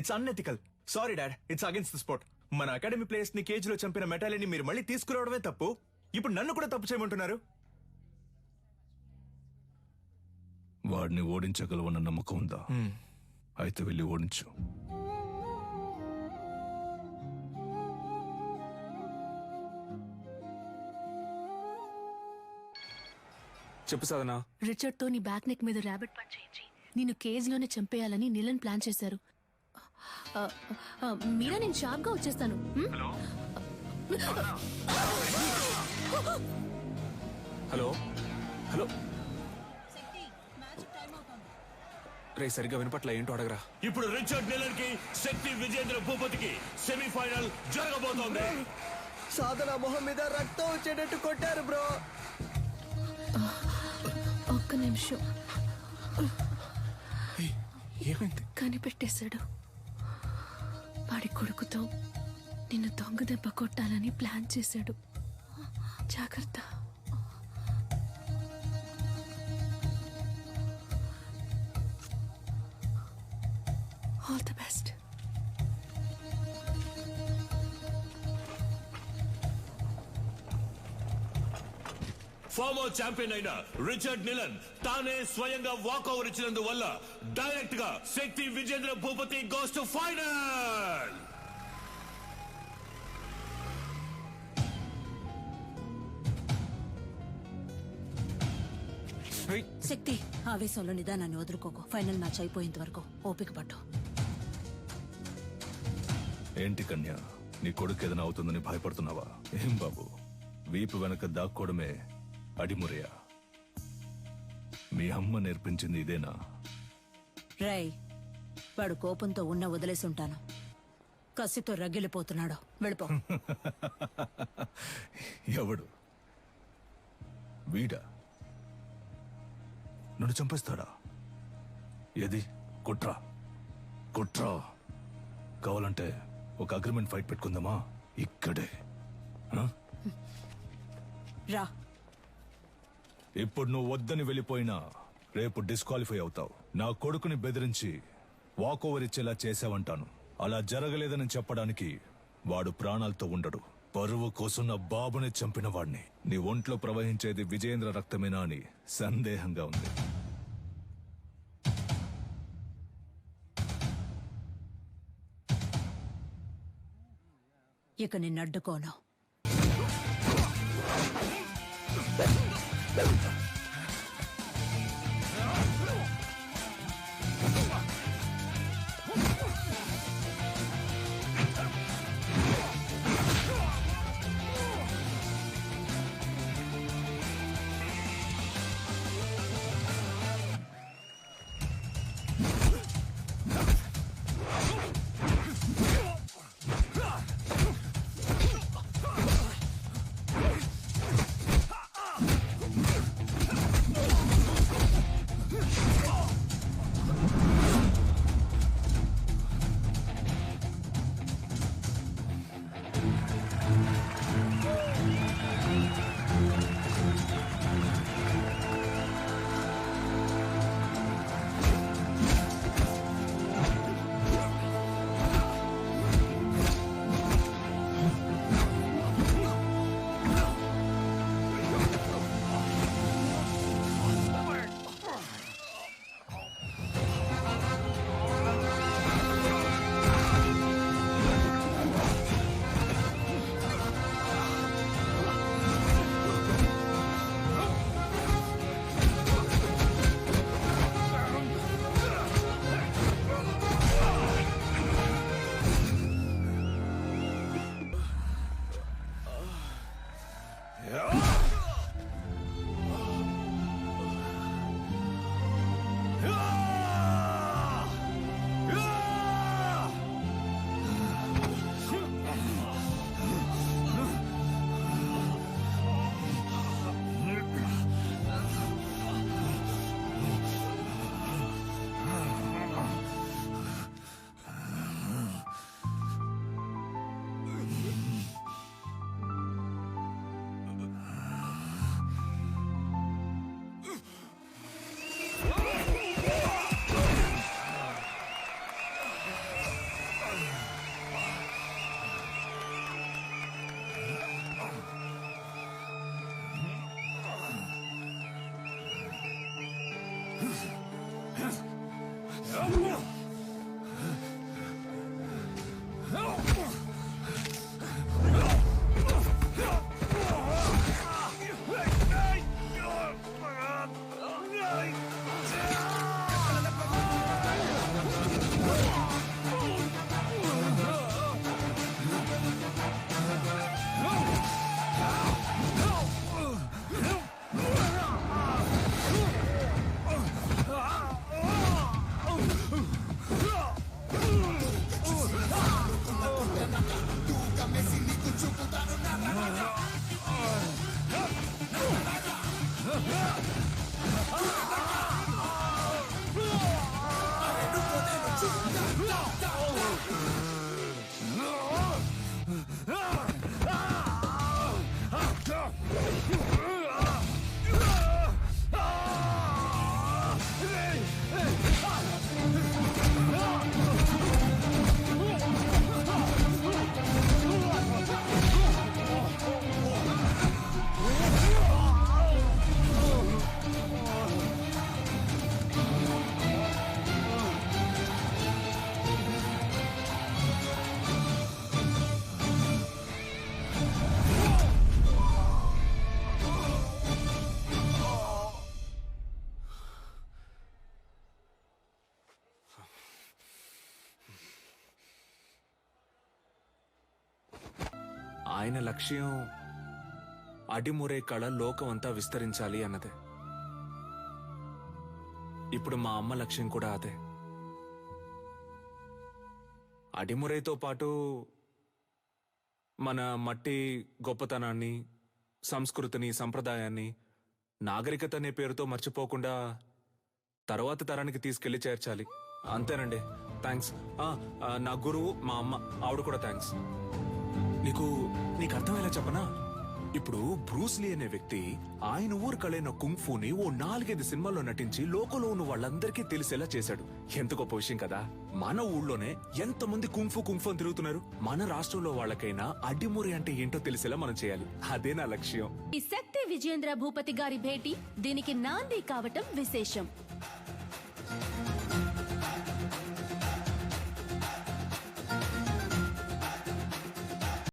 It's unethical. Sorry dad, it's against the sport. మన academy players ని cage లో చంపిన మెటాలిని మీరు మళ్ళీ తీసుకురావడమే తప్పు. ఇప్పుడు నన్ను కూడా తప్పు చేయమంటున్నారు. వాడిని ఓడించగలవన్న నమ్మకం ఉందా? అయితే వెళ్ళి ఓడించు. చెప్పు సాధనా. రిచర్డ్ తో నీ బ్యాక్ నెక్ మీద ర్యాబిట్ పంచ్ చేయించి నిన్ను కేజ్ లోనే చంపేయాలని నీలన్ ప్లాన్ చేశారు. మీరా, నేను షార్ప్ గా వచ్చేస్తాను. హలో హలో రే, సరిగ్గా వినపట్ల. ఏంటో అడగరా. ఇప్పుడు రిచర్డ్ నీలన్ కి శక్తి విజేంద్ర భూపతికి సెమీఫైనల్ జరగబోతోంది. సాధన మొహం మీద రక్తం వచ్చేటట్టు కొట్టారు బ్రో. ఒక్క నిమిషం. ఏమైంది? కనిపెట్టేశాడు. వాడి కొడుకుతో నిన్ను దొంగ దెబ్బ కొట్టాలని ప్లాన్ చేశాడు. జాగ్రత్త. All the best. Former champion అయిన రిచర్డ్ నీలన్ తానే స్వయంగా వాకౌవర్ ఇచ్చినందువల్ల డైరెక్ట్ గా Shakti Vijendra Bhupathi goes to final. Shakti, ఆవేశంలో నిదానాన్ని వదులుకోకు. ఫైనల్ మ్యాచ్ అయిపోయేంత వరకు ఓపిక పట్టు. ఏంటి కన్య, నీ కొడుకు ఏదైనా అవుతుందని భయపడుతున్నావా? ఏం బాబు, వీపు వెనక దాక్కోవడమే అడిమురయా? మీ అమ్మ నేర్పించింది ఇదేనా? రై, వాడు కోపంతో ఉన్న వదిలేసి ఉంటాను. కసితో రగిలిపోతున్నాడు. వెళ్ళిపో. ఎవడు? వీడా? నన్ను చంపేస్తాడా? ఏది? కుట్రా కుట్రా. కావాలంటే ఒక అగ్రిమెంట్ ఫైట్ పెట్టుకుందామా? ఇక్కడే. రా. ఇప్పుడు నువ్వు వద్దని వెళ్ళిపోయినా రేపు డిస్క్వాలిఫై అవుతావు. నా కొడుకుని బెదిరించి వాకోవర్ ఇచ్చేలా చేసావంటాను. అలా జరగలేదని చెప్పడానికి వాడు ప్రాణాలతో ఉండడు. పరువు కోసం నా బాబుని చంపిన వాడిని. నీ ఒంట్లో ప్రవహించేది విజయేంద్ర రక్తమేనా అని సందేహంగా ఉంది. ఇక నిన్ను అడ్డుకోను. ఆయన లక్ష్యం అడిమురే కళ లోకం అంతా విస్తరించాలి అన్నదే. ఇప్పుడు మా అమ్మ లక్ష్యం కూడా అదే. అడిమురేతో పాటు మన మట్టి గొప్పతనాన్ని, సంస్కృతిని, సంప్రదాయాన్ని, నాగరికత అనే పేరుతో మర్చిపోకుండా తర్వాత తరానికి తీసుకెళ్లి చేర్చాలి. అంతేనండి. థ్యాంక్స్. నా గురువు మా అమ్మ, ఆవిడ కూడా థ్యాంక్స్. నీకు అర్థమయ్యేలా చెప్పనా? ఇప్పుడు బ్రూస్లీ అనే వ్యక్తి ఆయన ఊరు కళైన కుంగ్ఫూని ఓ 4-5 సినిమాల్లో నటించి లోకంలో ఉన్న వాళ్ళందరికీ తెలిసేలా చేశాడు. ఎంత గొప్ప విషయం కదా. మన ఊళ్ళోనే ఎంతమంది కుంగ్ఫూ అని తిరుగుతున్నారు. మన రాష్ట్రంలో వాళ్ళకైనా అడ్డిమురి అంటే ఏంటో తెలిసేలా మనం చేయాలి. అదే నా లక్ష్యం. ఈ శక్తి విజయేంద్ర భూపతి గారి భేటీ దీనికి నాంది కావటం విశేషం.